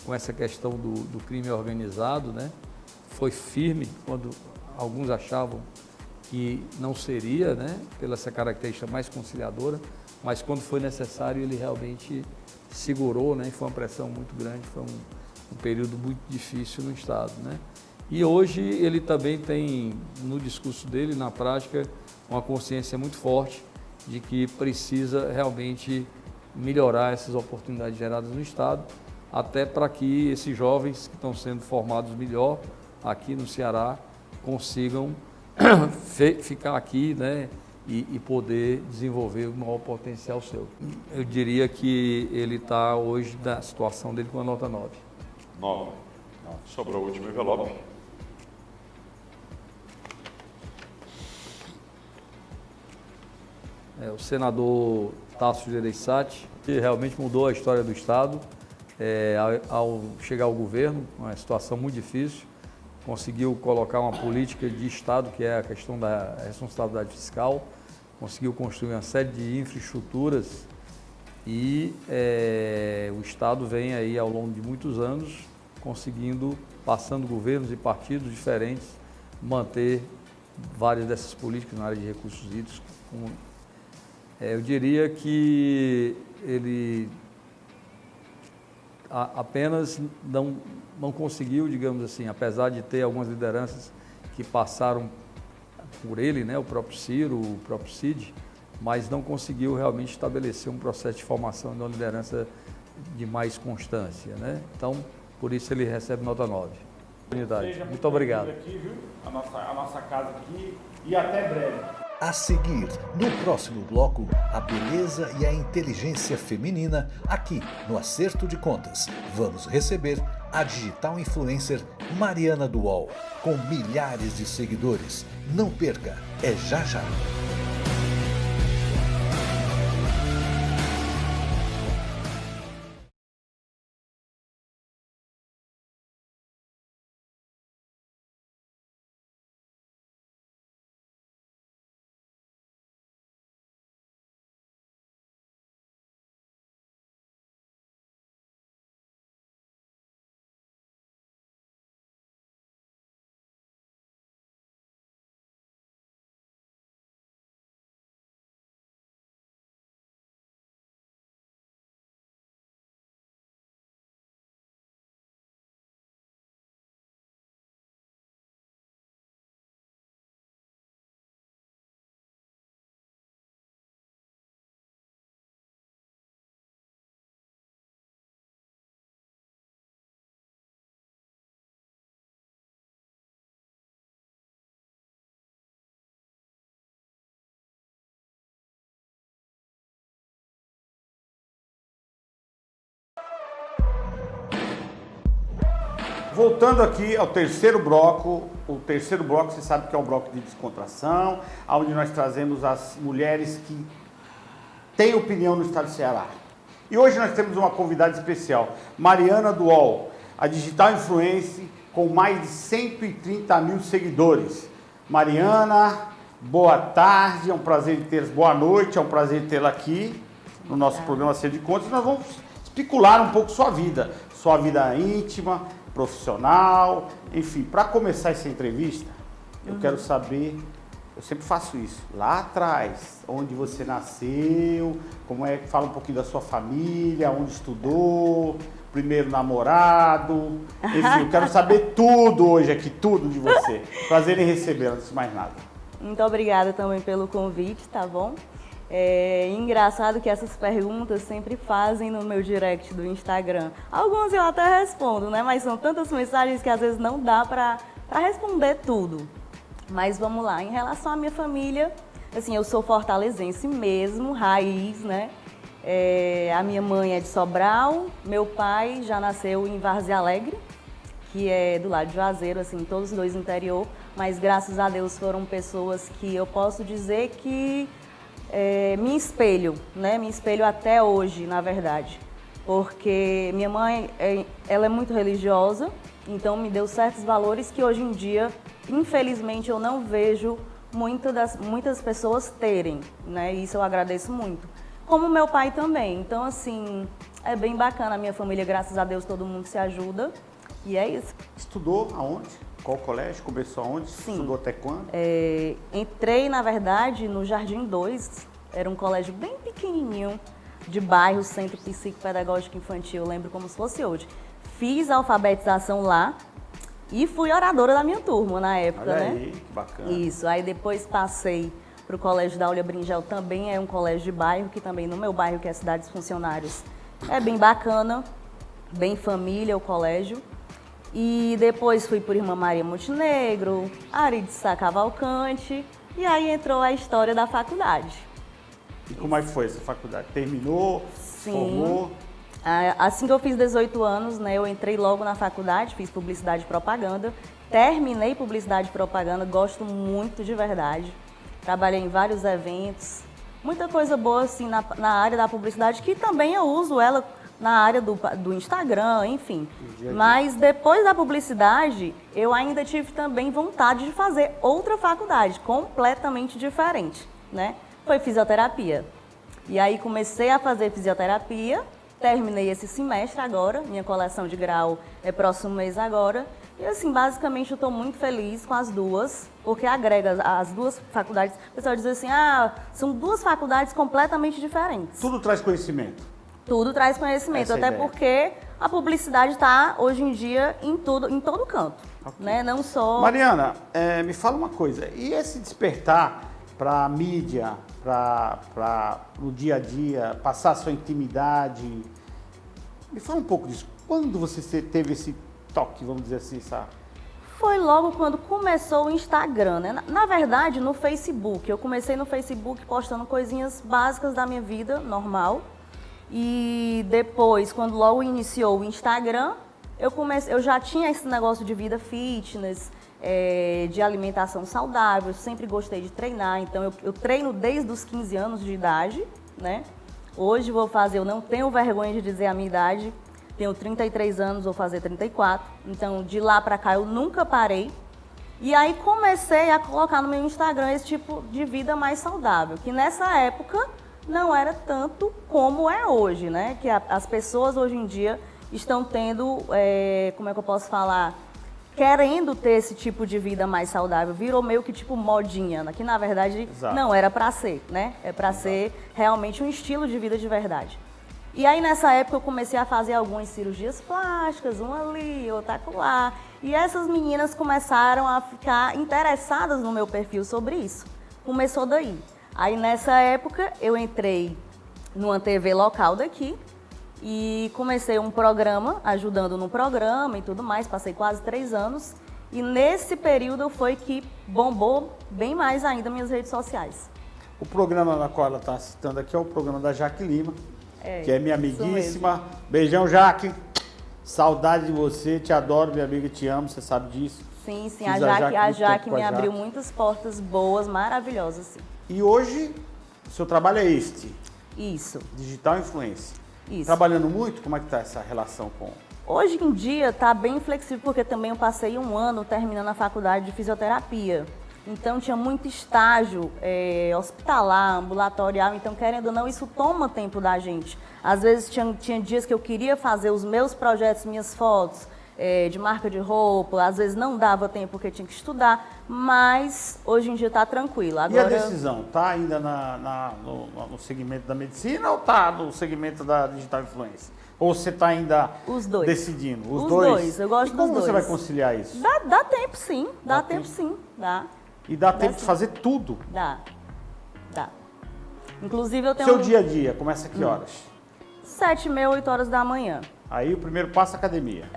com essa questão do crime organizado, né? Foi firme quando alguns achavam que não seria, né? Pela essa característica mais conciliadora, mas quando foi necessário ele realmente segurou, né? Foi uma pressão muito grande, foi um período muito difícil no estado, né? E hoje ele também tem, no discurso dele, na prática, uma consciência muito forte de que precisa realmente melhorar essas oportunidades geradas no estado, até para que esses jovens que estão sendo formados melhor aqui no Ceará consigam ficar aqui, né? E poder desenvolver o maior potencial seu. Eu diria que ele está hoje, na situação dele, com a nota 9. 9. Sobrou o último envelope. O senador Tasso Gereissati, que realmente mudou a história do Estado, ao chegar ao governo, uma situação muito difícil, conseguiu colocar uma política de Estado, que é a questão da responsabilidade fiscal, conseguiu construir uma série de infraestruturas e o Estado vem aí ao longo de muitos anos conseguindo, passando governos e partidos diferentes, manter várias dessas políticas na área de recursos hídricos. Eu diria que ele apenas não conseguiu, digamos assim, apesar de ter algumas lideranças que passaram por ele, né, o próprio Ciro, o próprio Cid, mas não conseguiu realmente estabelecer um processo de formação de uma liderança de mais constância, né? Então, por isso ele recebe nota 9. Muito obrigado. Aqui, viu? A nossa casa aqui, e até breve. A seguir, no próximo bloco, a beleza e a inteligência feminina aqui no Acerto de Contas. Vamos receber a digital influencer Mariana do UOL, com milhares de seguidores. Não perca, é já já. Voltando aqui ao terceiro bloco, o terceiro bloco você sabe que é um bloco de descontração, onde nós trazemos as mulheres que têm opinião no estado do Ceará. E hoje nós temos uma convidada especial, Mariana do UOL, a digital influencer com mais de 130 mil seguidores. Mariana, boa tarde, é um prazer tê-la, boa noite, é um prazer tê-la aqui no nosso programa Acerto de Contas. Nós vamos especular um pouco sua vida íntima, profissional, enfim. Para começar essa entrevista, eu quero saber, eu sempre faço isso, lá atrás, onde você nasceu, como é que fala um pouquinho da sua família, onde estudou, primeiro namorado, enfim, eu quero saber tudo hoje aqui, tudo de você. Prazer em recebê-la, antes de mais nada. Muito obrigada também pelo convite, tá bom? É engraçado que essas perguntas sempre fazem no meu direct do Instagram. Algumas eu até respondo, né? Mas são tantas mensagens que às vezes não dá para responder tudo. Mas vamos lá. Em relação à minha família, assim, eu sou fortalezense mesmo, raiz, né? A minha mãe é de Sobral, meu pai já nasceu em Várzea Alegre, que é do lado de Juazeiro, assim, todos os dois interior. Mas graças a Deus foram pessoas que eu posso dizer que me espelho, né? Me espelho até hoje, na verdade, porque minha mãe, ela é muito religiosa, então me deu certos valores que hoje em dia, infelizmente, eu não vejo muitas pessoas terem, né? Isso eu agradeço muito. Como meu pai também, então assim, é bem bacana a minha família, graças a Deus todo mundo se ajuda e é isso. Estudou aonde? Qual colégio? Começou aonde? Sim. Estudou até quando? Entrei, na verdade, no Jardim 2, era um colégio bem pequenininho, de bairro, Centro Psicopedagógico Infantil, eu lembro como se fosse hoje. Fiz a alfabetização lá e fui oradora da minha turma na época, Olha né? aí, que bacana. Isso, aí depois passei para o Colégio da Aulia Bringel, também é um colégio de bairro, que também no meu bairro, que é a Cidade dos Funcionários, é bem bacana, bem família o colégio. E depois fui por Irmã Maria Montenegro, Ari de Sá Cavalcante, e aí entrou a história da faculdade. E como é que foi essa faculdade? Terminou? Sim. Formou? Assim que eu fiz 18 anos, né, eu entrei logo na faculdade, fiz publicidade e propaganda, terminei publicidade e propaganda, gosto muito de verdade. Trabalhei em vários eventos, muita coisa boa assim na área da publicidade, que também eu uso ela na área do Instagram, enfim. Mas depois da publicidade, eu ainda tive também vontade de fazer outra faculdade, completamente diferente, né? Foi fisioterapia. E aí comecei a fazer fisioterapia, terminei esse semestre agora, minha coleção de grau é próximo mês agora. E assim, basicamente eu estou muito feliz com as duas, porque agrega as duas faculdades. O pessoal diz assim, são duas faculdades completamente diferentes. Tudo traz conhecimento. Tudo traz conhecimento, Essa é a até ideia. porque a publicidade está hoje em dia em todo canto, né? Não só... Mariana, me fala uma coisa, e esse despertar para a mídia, para no dia a dia, passar a sua intimidade, me fala um pouco disso. Quando você teve esse toque, vamos dizer assim, sabe? Foi logo quando começou o Instagram, né? Na verdade, no Facebook. Eu comecei no Facebook postando coisinhas básicas da minha vida, normal. E depois, quando logo iniciou o Instagram, eu já tinha esse negócio de vida fitness, de alimentação saudável. Eu sempre gostei de treinar, então eu treino desde os 15 anos de idade, né? Hoje eu não tenho vergonha de dizer a minha idade. Tenho 33 anos, vou fazer 34. Então, de lá pra cá, eu nunca parei. E aí, comecei a colocar no meu Instagram esse tipo de vida mais saudável. Que nessa época, não era tanto como é hoje, né? Que as pessoas, hoje em dia, estão tendo, como é que eu posso falar? Querendo ter esse tipo de vida mais saudável. Virou meio que tipo modinha, né? Que, na verdade, Exato. não era pra ser, né? É pra ser realmente um estilo de vida de verdade. E aí, nessa época, eu comecei a fazer algumas cirurgias plásticas, uma ali, outra acolá. E essas meninas começaram a ficar interessadas no meu perfil sobre isso. Começou daí. Aí, nessa época, eu entrei numa TV local daqui e comecei um programa, ajudando no programa e tudo mais. Passei quase 3 anos. E nesse período foi que bombou bem mais ainda minhas redes sociais. O programa na qual ela está citando aqui é o programa da Jaque Lima, que é minha isso amiguíssima. Beijão, Jaque. Saudade de você, te adoro, minha amiga, te amo, você sabe disso. Sim, sim, Fiz a muito Jaque tempo com me a abriu Jaque. muitas portas boas, maravilhosas, sim. E hoje, o seu trabalho é este, Isso, digital influencer. isso. Trabalhando muito, como é que está essa relação com... Hoje em dia está bem flexível, porque também eu passei 1 ano terminando a faculdade de fisioterapia. Então tinha muito estágio hospitalar, ambulatorial, então querendo ou não, isso toma tempo da gente. Às vezes tinha dias que eu queria fazer os meus projetos, minhas fotos de marca de roupa, às vezes não dava tempo porque tinha que estudar, mas hoje em dia está tranquilo. E a Agora, decisão, tá ainda no segmento da medicina ou tá no segmento da digital influencer? Ou você está ainda Os dois. decidindo? Os dois, eu gosto E como dos você dois. vai conciliar isso? dá tempo sim, dá tempo tempo. sim, dá. E dá tempo de sim. fazer tudo. Dá. Inclusive eu tenho Seu dia a dia, começa a que horas? 7h30, 8 horas da manhã. Aí o primeiro passo é a academia.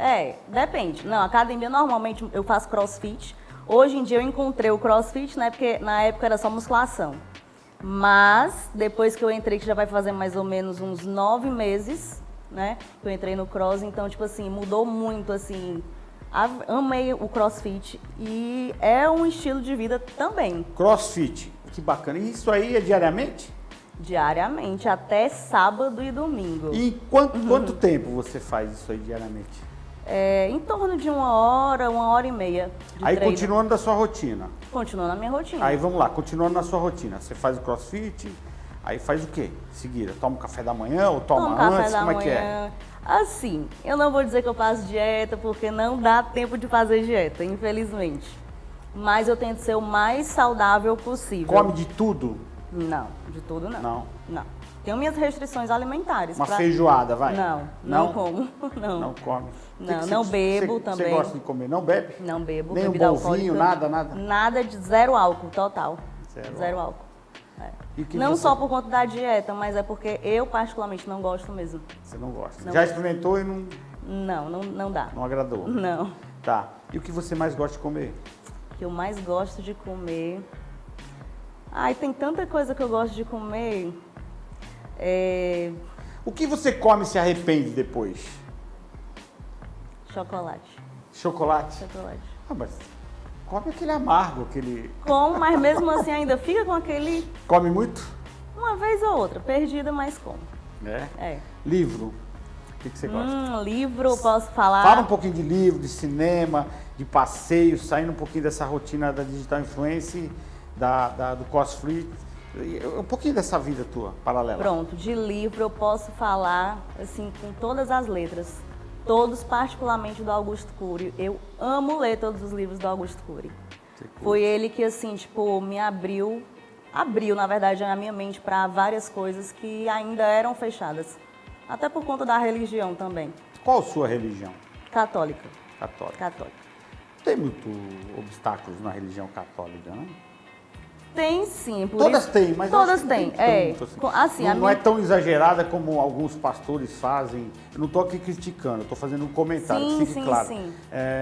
Depende. Não, academia normalmente eu faço crossfit. Hoje em dia eu encontrei o crossfit, né? Porque na época era só musculação. Mas depois que eu entrei, que já vai fazer mais ou menos uns 9 meses, né? Que eu entrei no cross, então, tipo assim, mudou muito, assim. Amei o crossfit e é um estilo de vida também. Crossfit, que bacana. E isso aí é diariamente? Diariamente, até sábado e domingo. E em quanto tempo você faz isso aí diariamente? Em torno de 1 hora e meia de Aí treino. continuando da sua rotina. Continua na minha rotina. Aí vamos lá, continuando na sua rotina. Você faz o crossfit, aí faz o quê? Em seguida, toma um café da manhã ou toma Tomo café antes? da Como é que é? manhã. Assim, eu não vou dizer que eu faço dieta, porque não dá tempo de fazer dieta, infelizmente. Mas eu tento ser o mais saudável possível. Come de tudo? Não, de tudo não. Não. Tenho minhas restrições alimentares. Uma feijoada, vai? Não como. Não. Não come. Não, O que não bebo você também. Você gosta de comer? Não bebe? Não bebo, Nem um bebida bom alcoólica. vinho, nada? Nada de zero álcool, total. Zero álcool. E o que Não você- só por conta da dieta, mas é porque eu particularmente não gosto mesmo. Você não gosta. Não Já gosto. experimentou e Não dá. não agradou? Não. Tá. E o que você mais gosta de comer? O que eu mais gosto de comer... Ai, tem tanta coisa que eu gosto de comer. O que você come e se arrepende depois? Chocolate. Chocolate? Chocolate. Ah, mas come aquele amargo, aquele... Como, mas mesmo assim ainda fica com aquele... Come muito? Uma vez ou outra, perdida, mas como. É. Livro. O que você gosta? Livro, eu posso falar... Fala um pouquinho de livro, de cinema, de passeio, saindo um pouquinho dessa rotina da digital influence, do crossfit, um pouquinho dessa vida tua, paralela. Pronto, de livro eu posso falar, assim, com todas as letras. Todos, particularmente do Augusto Cury. Eu amo ler todos os livros do Augusto Cury. Foi ele que, assim, tipo, me abriu, na verdade, a minha mente para várias coisas que ainda eram fechadas. Até por conta da religião também. Qual a sua religião? Católica. Católica. Católica. Tem muito obstáculos na religião católica, não? Tem sim. Por Todas isso- têm, mas eu todas acho que não têm. tem tanto, Assim, a não é minha- tão exagerada como alguns pastores fazem. Eu não estou aqui criticando, eu estou fazendo um comentário, Sim, que fique sim, claro. sim.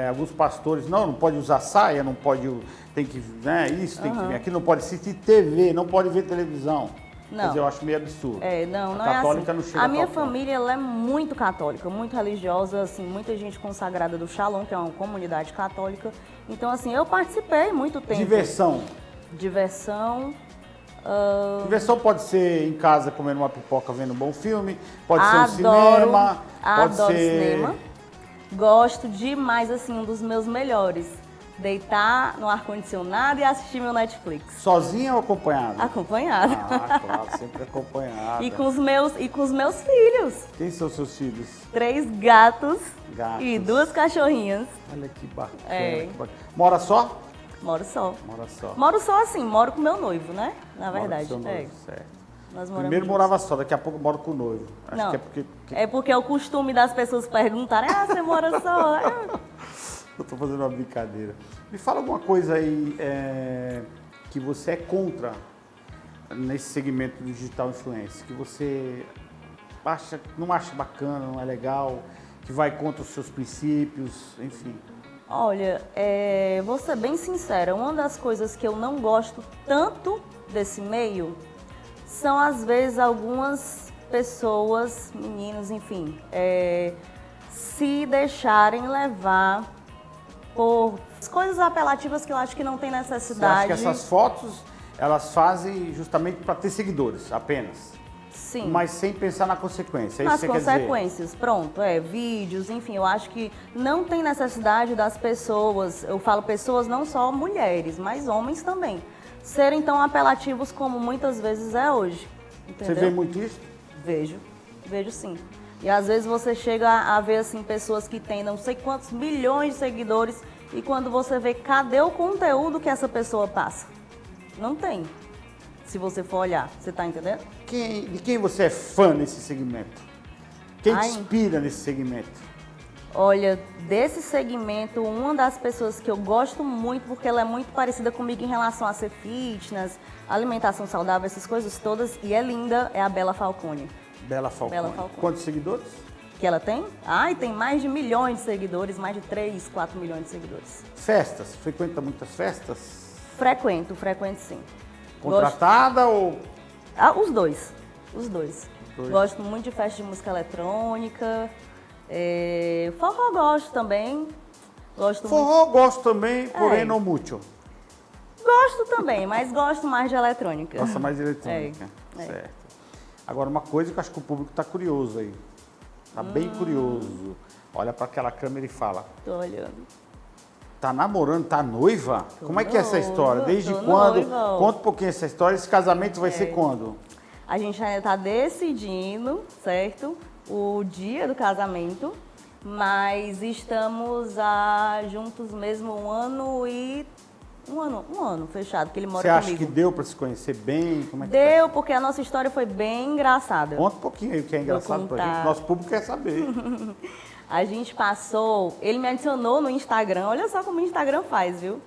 Alguns pastores, não pode usar saia, não pode, tem que, né, isso, tem que vir aqui, não pode assistir TV, não pode ver televisão. Não. Quer dizer, eu acho meio absurdo. Não A é católica assim. não chega A minha tal ponto. família, ela é muito católica, muito religiosa, assim, muita gente consagrada do Shalom, que é uma comunidade católica. Então, assim, eu participei muito tempo. Diversão. Diversão. Diversão pode ser em casa comendo uma pipoca, vendo um bom filme, pode ser um Adoro, cinema, pode adoro ser... cinema. Gosto demais, assim, um dos meus melhores. Deitar no ar-condicionado e assistir meu Netflix. Sozinha ou acompanhada? Acompanhada. Ah, claro, sempre acompanhada. E com os meus filhos. Quem são seus filhos? 3 gatos, Gatos. e 2 cachorrinhas. Olha que bacana, É. que bacana. Mora só? Moro só. Mora só. Moro só assim, moro com meu noivo, né? Na Mora com verdade. seu noivo, certo. Nós moramos Primeiro juntos. morava só, daqui a pouco moro com o noivo. Acho Não, que é porque é porque é o costume das pessoas perguntarem, você mora só? eu tô fazendo uma brincadeira. Me fala alguma coisa aí que você é contra nesse segmento do digital influencer, que você não acha bacana, não é legal, que vai contra os seus princípios, enfim. Olha, vou ser bem sincera, uma das coisas que eu não gosto tanto desse meio são, às vezes, algumas pessoas, meninos, enfim, se deixarem levar por coisas apelativas que eu acho que não tem Você acha necessidade. que essas fotos, elas fazem justamente para ter seguidores, apenas? Sim. Mas sem pensar na consequência, é isso Nas que você quer dizer? consequências, pronto, vídeos, enfim, eu acho que não tem necessidade das pessoas, eu falo pessoas não só mulheres, mas homens também, serem tão apelativos como muitas vezes é hoje, entendeu? Você vê muito isso? Vejo sim. E às vezes você chega a ver assim pessoas que têm não sei quantos milhões de seguidores e quando você vê, cadê o conteúdo que essa pessoa passa? Não tem. Se você for olhar, você tá entendendo? De quem você é fã nesse segmento? Quem te Ai. inspira nesse segmento? Olha, desse segmento, uma das pessoas que eu gosto muito, porque ela é muito parecida comigo em relação a ser fitness, alimentação saudável, essas coisas todas, e é linda, é a Bela Falcone. Bela Falcone. Bela Falcone. Quantos seguidores? Que ela tem? Ai, tem mais de milhões de seguidores, mais de 3, 4 milhões de seguidores. Festas? Frequenta muitas festas? Frequento sim. Contratada ou... Os dois. Dois. Gosto muito de festa de música eletrônica. Forró gosto também. Gosto muito. Forró gosto também, porém não muito. Gosto também, mas gosto mais de eletrônica. Gosta mais de eletrônica. É. Certo. Agora, uma coisa que eu acho que o público está curioso aí. Está bem curioso. Olha para aquela câmera e fala. Tô olhando. Tá namorando, tá noiva? Tô Como é que é essa história? noiva, Desde tô quando? noiva. Conta um pouquinho essa história. Esse casamento vai ser quando? A gente ainda está decidindo, certo? O dia do casamento, mas estamos juntos mesmo um ano fechado, que ele mora Você acha comigo. que deu para se conhecer bem? Como é que Deu, porque a nossa história foi bem engraçada. Conta um pouquinho aí o que é engraçado pra contar. gente. Nosso público quer saber. A gente passou, ele me adicionou no Instagram, olha só como o Instagram faz, viu?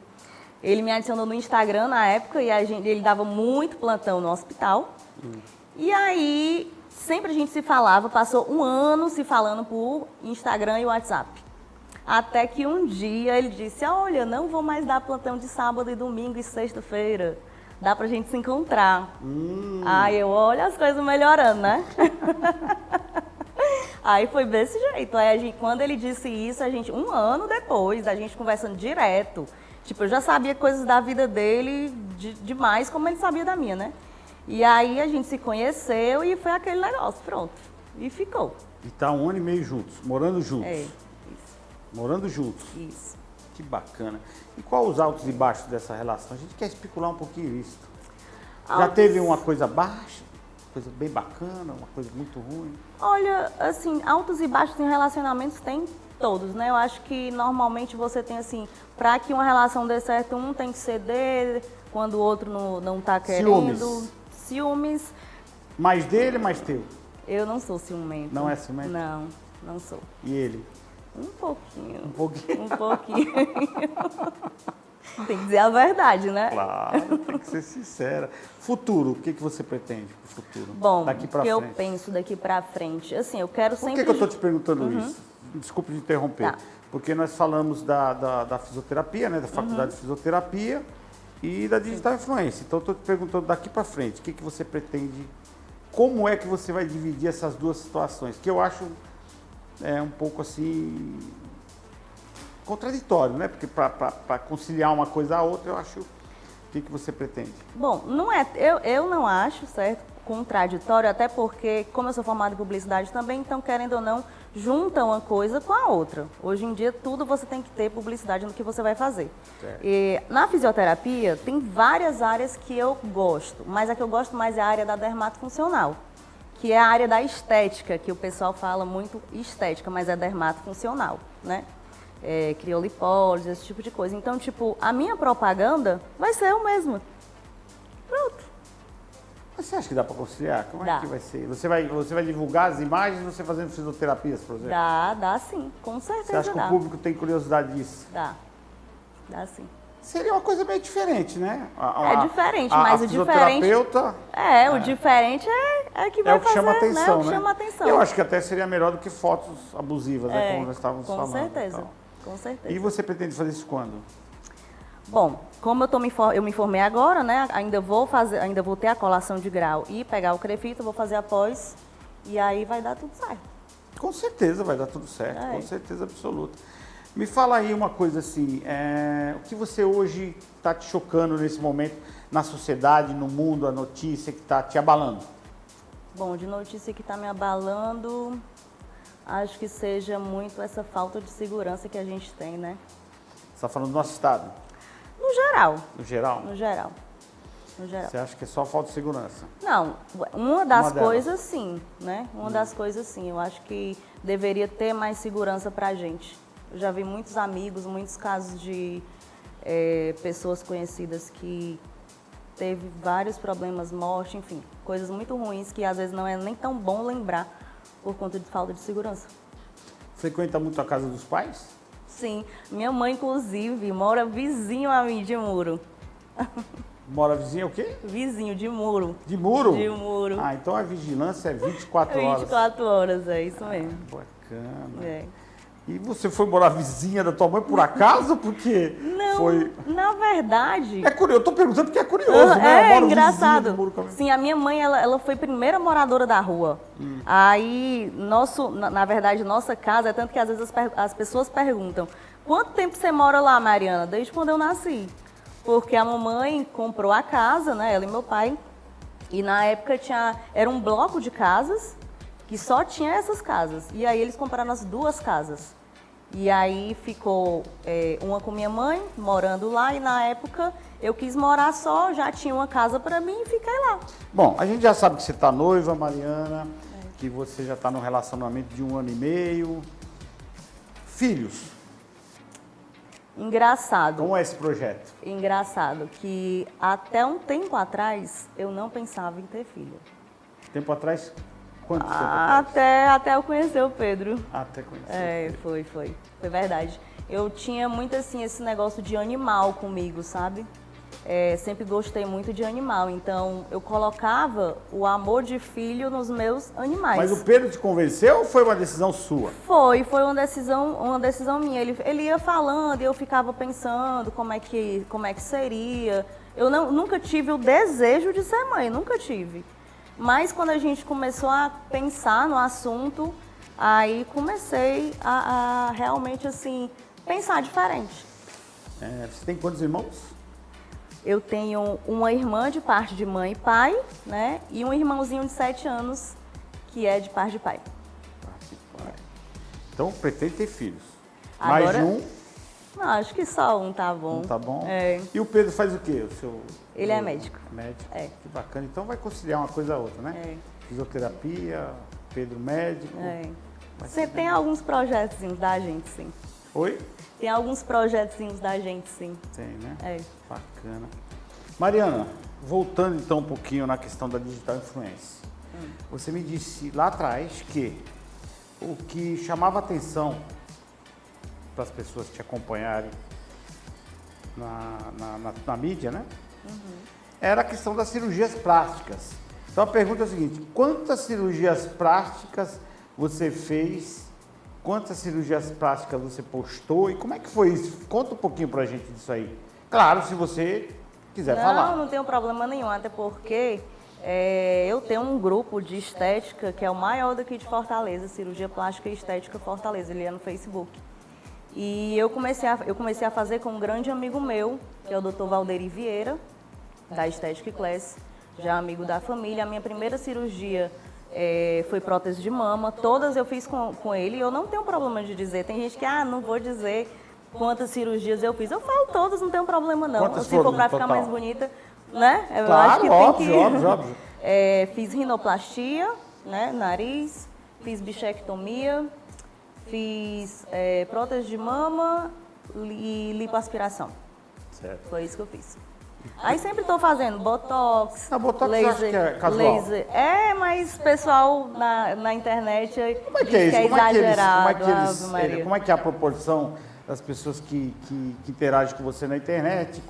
Ele me adicionou no Instagram na época e ele dava muito plantão no hospital. E aí, sempre a gente se falava, passou um ano se falando por Instagram e WhatsApp. Até que um dia ele disse, olha, não vou mais dar plantão de sábado e domingo e sexta-feira. Dá pra gente se encontrar. Aí eu, olha as coisas melhorando, né? Aí foi desse jeito. Aí quando ele disse isso, um ano depois, a gente conversando direto. Tipo, eu já sabia coisas da vida dele demais, como ele sabia da minha, né? E aí a gente se conheceu e foi aquele negócio, pronto. E ficou. E tá 1 ano e meio juntos, morando juntos. Isso. Morando juntos. Isso. Que bacana. E qual os altos e baixos dessa relação? A gente quer especular um pouquinho isso. Já Altos- teve uma coisa baixa, coisa bem bacana, uma coisa muito ruim? Olha, assim, altos e baixos em relacionamentos tem todos, né? Eu acho que normalmente você tem assim, pra que uma relação dê certo, um tem que ceder quando o outro não tá querendo. Ciúmes. Ciúmes. Mais dele, mais teu? Eu não sou ciumenta. Não é ciumenta? Não, não sou. E ele? Um pouquinho. Um pouquinho? Um pouquinho. Tem que dizer a verdade, né? Claro, tem que ser sincera. Futuro, o que você pretende pro futuro? Bom, daqui o pra que eu frente. penso daqui pra frente, assim, eu quero Por sempre... que eu estou te perguntando isso? Desculpe te interromper. Tá. Porque nós falamos da fisioterapia, né? Da faculdade de fisioterapia e da digital influência. Então, eu estou te perguntando daqui para frente, o que você pretende, como é que você vai dividir essas duas situações? Que eu acho um pouco assim contraditório, né? Porque para conciliar uma coisa a outra, eu acho... O que você pretende? Bom, não é, eu não acho, certo, contraditório, até porque, como eu sou formada em publicidade também, então, querendo ou não, junta uma coisa com a outra. Hoje em dia, tudo você tem que ter publicidade no que você vai fazer. E na fisioterapia, tem várias áreas que eu gosto, mas a que eu gosto mais é a área da dermatofuncional, que é a área da estética, que o pessoal fala muito estética, mas é dermatofuncional, né? Criolipólise, esse tipo de coisa. Então, tipo, a minha propaganda vai ser eu mesma. Pronto. Mas você acha que dá para conciliar? Como Dá. é que vai ser? Você vai divulgar as imagens você fazendo fisioterapias, por exemplo? Dá sim. Com Você certeza acha que dá. o público tem curiosidade disso? Dá sim. Seria uma coisa meio diferente, né? É diferente, mas o diferente... fisioterapeuta o diferente é que vai é o que fazer, chama atenção, né? O que né? chama atenção. Eu acho que até seria melhor do que fotos abusivas, né? Como nós estávamos falando. Com certeza. Então. Com certeza. E você pretende fazer isso quando? Bom, como eu me formei agora, né? Ainda vou ter a colação de grau e pegar o CREFITA, vou fazer após e aí vai dar tudo certo. Com certeza vai dar tudo certo, É. com certeza absoluta. Me fala aí uma coisa assim, o que você hoje está te chocando nesse momento na sociedade, no mundo, a notícia que está te abalando? Bom, de notícia que está me abalando, acho que seja muito essa falta de segurança que a gente tem, né? Você está falando do nosso estado, No geral. no geral? No geral. No geral. Você acha que é só falta de segurança? Não, uma das Uma delas. coisas sim, né? Uma das coisas sim. Eu acho que deveria ter mais segurança pra gente. Eu já vi muitos amigos, muitos casos de pessoas conhecidas que teve vários problemas, morte, enfim, coisas muito ruins que às vezes não é nem tão bom lembrar por conta de falta de segurança. Frequenta muito a casa dos pais? Sim, minha mãe, inclusive, mora vizinho a mim de muro. Mora vizinha o quê? Vizinho de muro. De muro? De muro. Ah, então a vigilância é 24 horas. 24 horas, é isso mesmo. Bacana. É. E você foi morar vizinha da tua mãe por acaso? Porque Não, foi... na verdade... É curioso, eu tô perguntando porque é curioso, né? Eu É moro engraçado. vizinho do muro com a minha- Sim, a minha mãe, ela foi primeira moradora da rua. Aí, na verdade, nossa casa, é tanto que às vezes as pessoas perguntam, quanto tempo você mora lá, Mariana? Desde quando eu nasci. Porque a mamãe comprou a casa, né, ela e meu pai, e na época era um bloco de casas, que só tinha essas casas. E aí eles compraram as duas casas. E aí ficou uma com minha mãe, morando lá, e na época eu quis morar só, já tinha uma casa para mim e fiquei lá. Bom, a gente já sabe que você está noiva, Mariana, que você já está num relacionamento de 1 ano e meio. Filhos, Engraçado, como é esse projeto? engraçado, que até um tempo atrás eu não pensava em ter filho. Tempo atrás? Quanto tempo atrás? Até eu conhecer o Pedro. Até conhecer. Foi verdade. Eu tinha muito assim esse negócio de animal comigo, sabe? Sempre gostei muito de animal, então eu colocava o amor de filho nos meus animais. Mas o Pedro te convenceu ou foi uma decisão sua? Foi uma decisão minha. Ele ia falando e eu ficava pensando como é que seria. Eu nunca tive o desejo de ser mãe, nunca tive. Mas quando a gente começou a pensar no assunto, aí comecei a realmente assim pensar diferente. Você tem quantos irmãos? Eu tenho uma irmã de parte de mãe e pai, né? E um irmãozinho de 7 anos que é de parte de pai. Então pretende ter filhos. Agora- Mais de um, Não, acho que só um tá bom. tá bom? É. E o Pedro faz o quê? Ele é médico. Médico? É. Que bacana. Então vai conciliar uma coisa a outra, né? É. Fisioterapia, Pedro médico. Você tem alguns projetos da gente, sim. Oi? Tem alguns projetos da gente, sim. Tem, né? É. Bacana. Mariana, voltando então um pouquinho na questão da digital influência. Você me disse lá atrás que o que chamava atenção para as pessoas te acompanharem na mídia, né? Era a questão das cirurgias plásticas. Então a pergunta é a seguinte: quantas cirurgias plásticas você fez? Quantas cirurgias plásticas você postou? E como é que foi isso? Conta um pouquinho pra gente disso aí. Claro, se você quiser falar. Não tenho problema nenhum, até porque eu tenho um grupo de estética que é o maior daqui de Fortaleza, Cirurgia Plástica e Estética Fortaleza, ele é no Facebook. E eu comecei a fazer com um grande amigo meu, que é o Dr. Valderi Vieira, da Estética Class, já amigo da família. A minha primeira cirurgia foi prótese de mama, todas eu fiz com ele, e eu não tenho problema de dizer. Tem gente que, não vou dizer quantas cirurgias eu fiz. Eu falo todas, não tenho problema não. Quantas Se for para ficar total? mais bonita, né? Eu Claro, acho que óbvio. Fiz rinoplastia, né, nariz, fiz bichectomia, fiz prótese de mama e lipoaspiração. Certo. Foi isso que eu fiz. Aí sempre estou fazendo botox, A botox laser, eu acho que é casual. laser. Mas pessoal na internet Como é que é diz isso? que é exagerado. Ave Maria. Como é que é a proporção das pessoas que interagem com você na internet?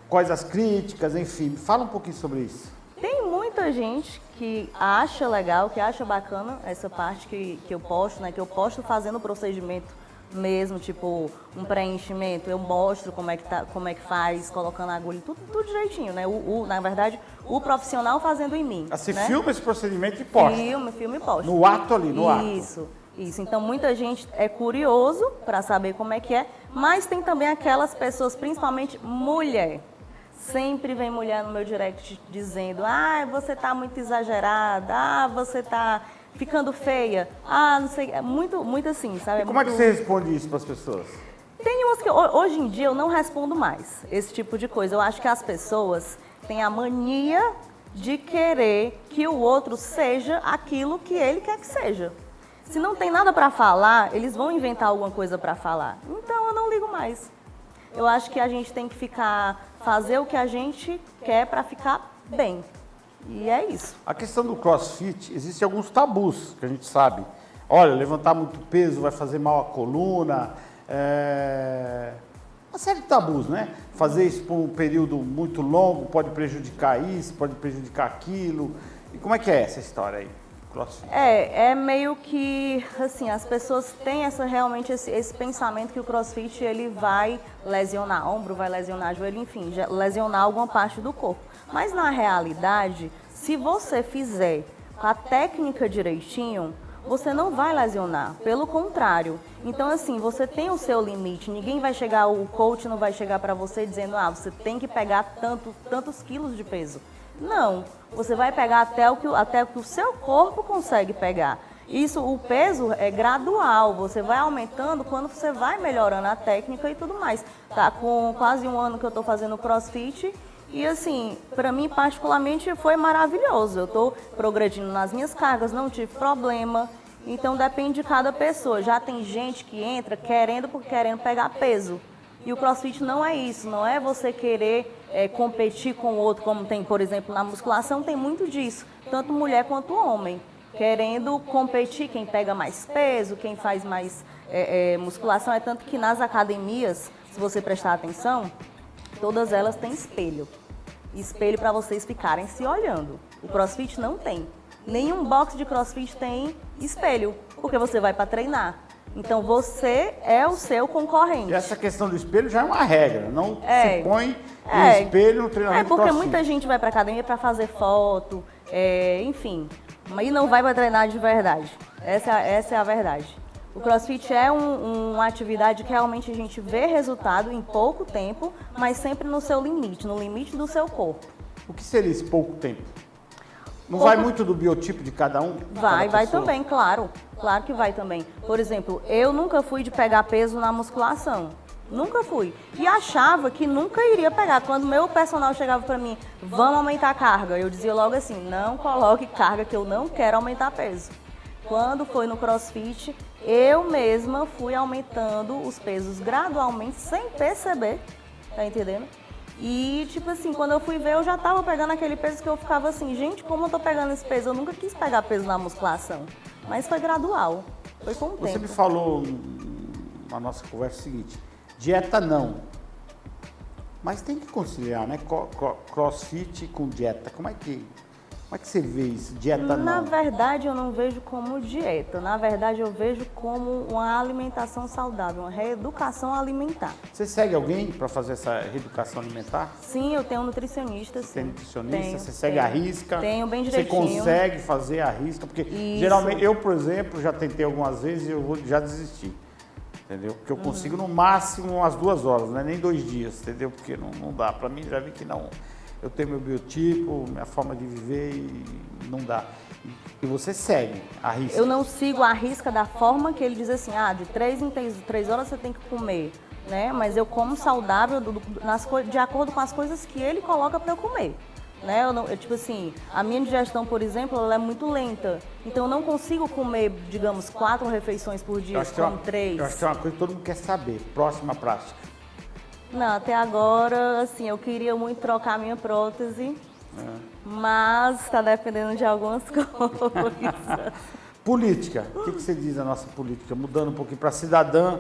Quais as críticas, enfim. Fala um pouquinho sobre isso. Tem muita gente que acha legal, que acha bacana essa parte que eu posto, né? Que eu posto fazendo o procedimento mesmo, tipo um preenchimento. Eu mostro como é que faz, colocando a agulha, tudo direitinho, né? Na verdade, o profissional fazendo em mim. Você né? filma esse procedimento e posta. Filme e posto. No ato ali, no ato. Isso. Então, muita gente é curioso para saber como é que é, mas tem também aquelas pessoas, principalmente mulher. Sempre vem mulher no meu direct dizendo: você tá muito exagerada, você tá ficando feia, não sei, é muito assim, sabe? E como é que você responde isso para as pessoas? Tem umas que hoje em dia eu não respondo mais esse tipo de coisa. Eu acho que as pessoas têm a mania de querer que o outro seja aquilo que ele quer que seja. Se não tem nada para falar, eles vão inventar alguma coisa para falar. Então eu não ligo mais. Eu acho que a gente tem que fazer o que a gente quer para ficar bem. E é isso. A questão do CrossFit, existem alguns tabus que a gente sabe. Olha, levantar muito peso vai fazer mal à coluna. Uma série de tabus, né? Fazer isso por um período muito longo pode prejudicar isso, pode prejudicar aquilo. E como é que é essa história aí? CrossFit. É meio que, assim, as pessoas têm realmente esse pensamento que o CrossFit ele vai lesionar ombro, vai lesionar joelho, enfim, lesionar alguma parte do corpo. Mas na realidade, se você fizer com a técnica direitinho, você não vai lesionar, pelo contrário. Então, assim, você tem o seu limite, ninguém vai chegar, o coach não vai chegar para você dizendo, você tem que pegar tantos quilos de peso. Não, você vai pegar até o que o seu corpo consegue pegar. Isso, o peso é gradual, você vai aumentando quando você vai melhorando a técnica e tudo mais. Tá com quase um ano que eu estou fazendo CrossFit e assim, para mim particularmente foi maravilhoso. Eu estou progredindo nas minhas cargas, não tive problema. Então depende de cada pessoa. Já tem gente que entra querendo pegar peso. E o CrossFit não é isso, não é você querer competir com o outro, como tem, por exemplo, na musculação, tem muito disso, tanto mulher quanto homem, querendo competir, quem pega mais peso, quem faz mais musculação, é tanto que nas academias, se você prestar atenção, todas elas têm espelho para vocês ficarem se olhando. O CrossFit não tem, nenhum box de CrossFit tem espelho, porque você vai para treinar. Então, você é o seu concorrente. E essa questão do espelho já é uma regra, não se põe um espelho no treinamento porque CrossFit. muita gente vai para academia para fazer foto, enfim, e não vai para treinar de verdade. Essa é a verdade. O CrossFit é uma atividade que realmente a gente vê resultado em pouco tempo, mas sempre no seu limite, no limite do seu corpo. O que seria esse pouco tempo? Não vai muito do biotipo de cada um? Vai também, claro. Claro que vai também. Por exemplo, eu nunca fui de pegar peso na musculação. Nunca fui. E achava que nunca iria pegar. Quando meu personal chegava para mim, vamos aumentar a carga, eu dizia logo assim, não coloque carga que eu não quero aumentar peso. Quando foi no CrossFit, eu mesma fui aumentando os pesos gradualmente, sem perceber, tá entendendo? E, tipo assim, quando eu fui ver, eu já tava pegando aquele peso que eu ficava assim, gente, como eu tô pegando esse peso? Eu nunca quis pegar peso na musculação. Mas foi gradual, foi com o Você tempo. me falou na nossa conversa o seguinte, dieta não. Mas tem que conciliar, né? Crossfit com dieta. Como é que você vê isso? Dieta Na não. verdade, eu não vejo como dieta. Na verdade, eu vejo como uma alimentação saudável, uma reeducação alimentar. Você segue alguém para fazer essa reeducação alimentar? Sim, eu tenho um nutricionista, sim. Você é nutricionista? Tenho, Você segue tenho. a risca? Tenho bem Você direitinho. consegue fazer a risca? Porque Isso. geralmente, eu, por exemplo, já tentei algumas vezes e já desisti. Entendeu? Porque eu consigo no máximo umas 2 horas, não é nem 2 dias, entendeu? Porque não dá. Para mim, já vi que não. Eu tenho meu biotipo, minha forma de viver e não dá. E você segue a risca. Eu não sigo a risca da forma que ele diz assim, de 3 em 3 horas você tem que comer, né? Mas eu como saudável de acordo com as coisas que ele coloca para eu comer. Né? Tipo assim, a minha digestão, por exemplo, ela é muito lenta. Então eu não consigo comer, digamos, 4 refeições por dia, como 3. Eu acho que é uma coisa que todo mundo quer saber. Próxima prática. Não, até agora, assim, eu queria muito trocar a minha prótese, mas está dependendo de algumas coisas. Política. O que você diz da nossa política? Mudando um pouquinho para cidadã,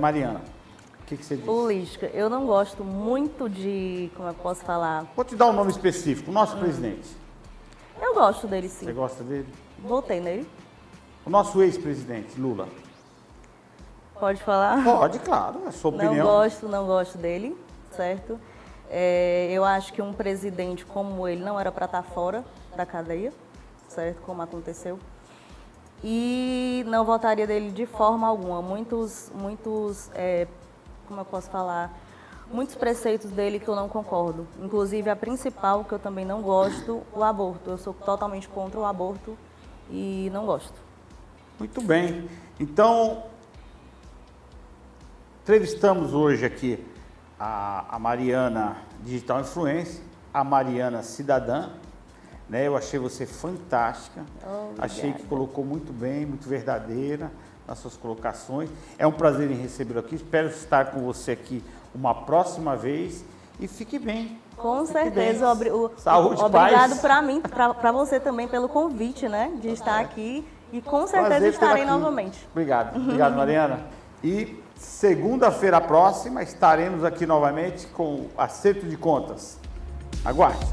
Mariana. O que você diz? Política. Eu não gosto muito de, como eu posso falar? Vou te dar um nome específico. O nosso presidente. Eu gosto dele, sim. Você gosta dele? Votei nele. O nosso ex-presidente, Lula. Pode falar? Pode, claro. É a sua opinião. Não gosto dele, certo? Eu acho que um presidente como ele não era para estar fora da cadeia, certo? Como aconteceu. E não votaria dele de forma alguma. Muitos, como eu posso falar? Muitos preceitos dele que eu não concordo. Inclusive, a principal, que eu também não gosto, o aborto. Eu sou totalmente contra o aborto e não gosto. Muito bem. Então, entrevistamos hoje aqui a Mariana Digital Influencer, a Mariana Cidadã. Né? Eu achei você fantástica. Achei que colocou muito bem, muito verdadeira nas suas colocações. É um prazer em recebê-lo aqui. Espero estar com você aqui uma próxima vez e fique bem. Com certeza. Saúde, obrigado paz. para mim, para você também pelo convite, né? De estar aqui e com certeza Prazer estarei tê-la aqui. novamente. Obrigado. Obrigado, Mariana. E segunda-feira próxima estaremos aqui novamente com o Acerto de Contas. Aguarde.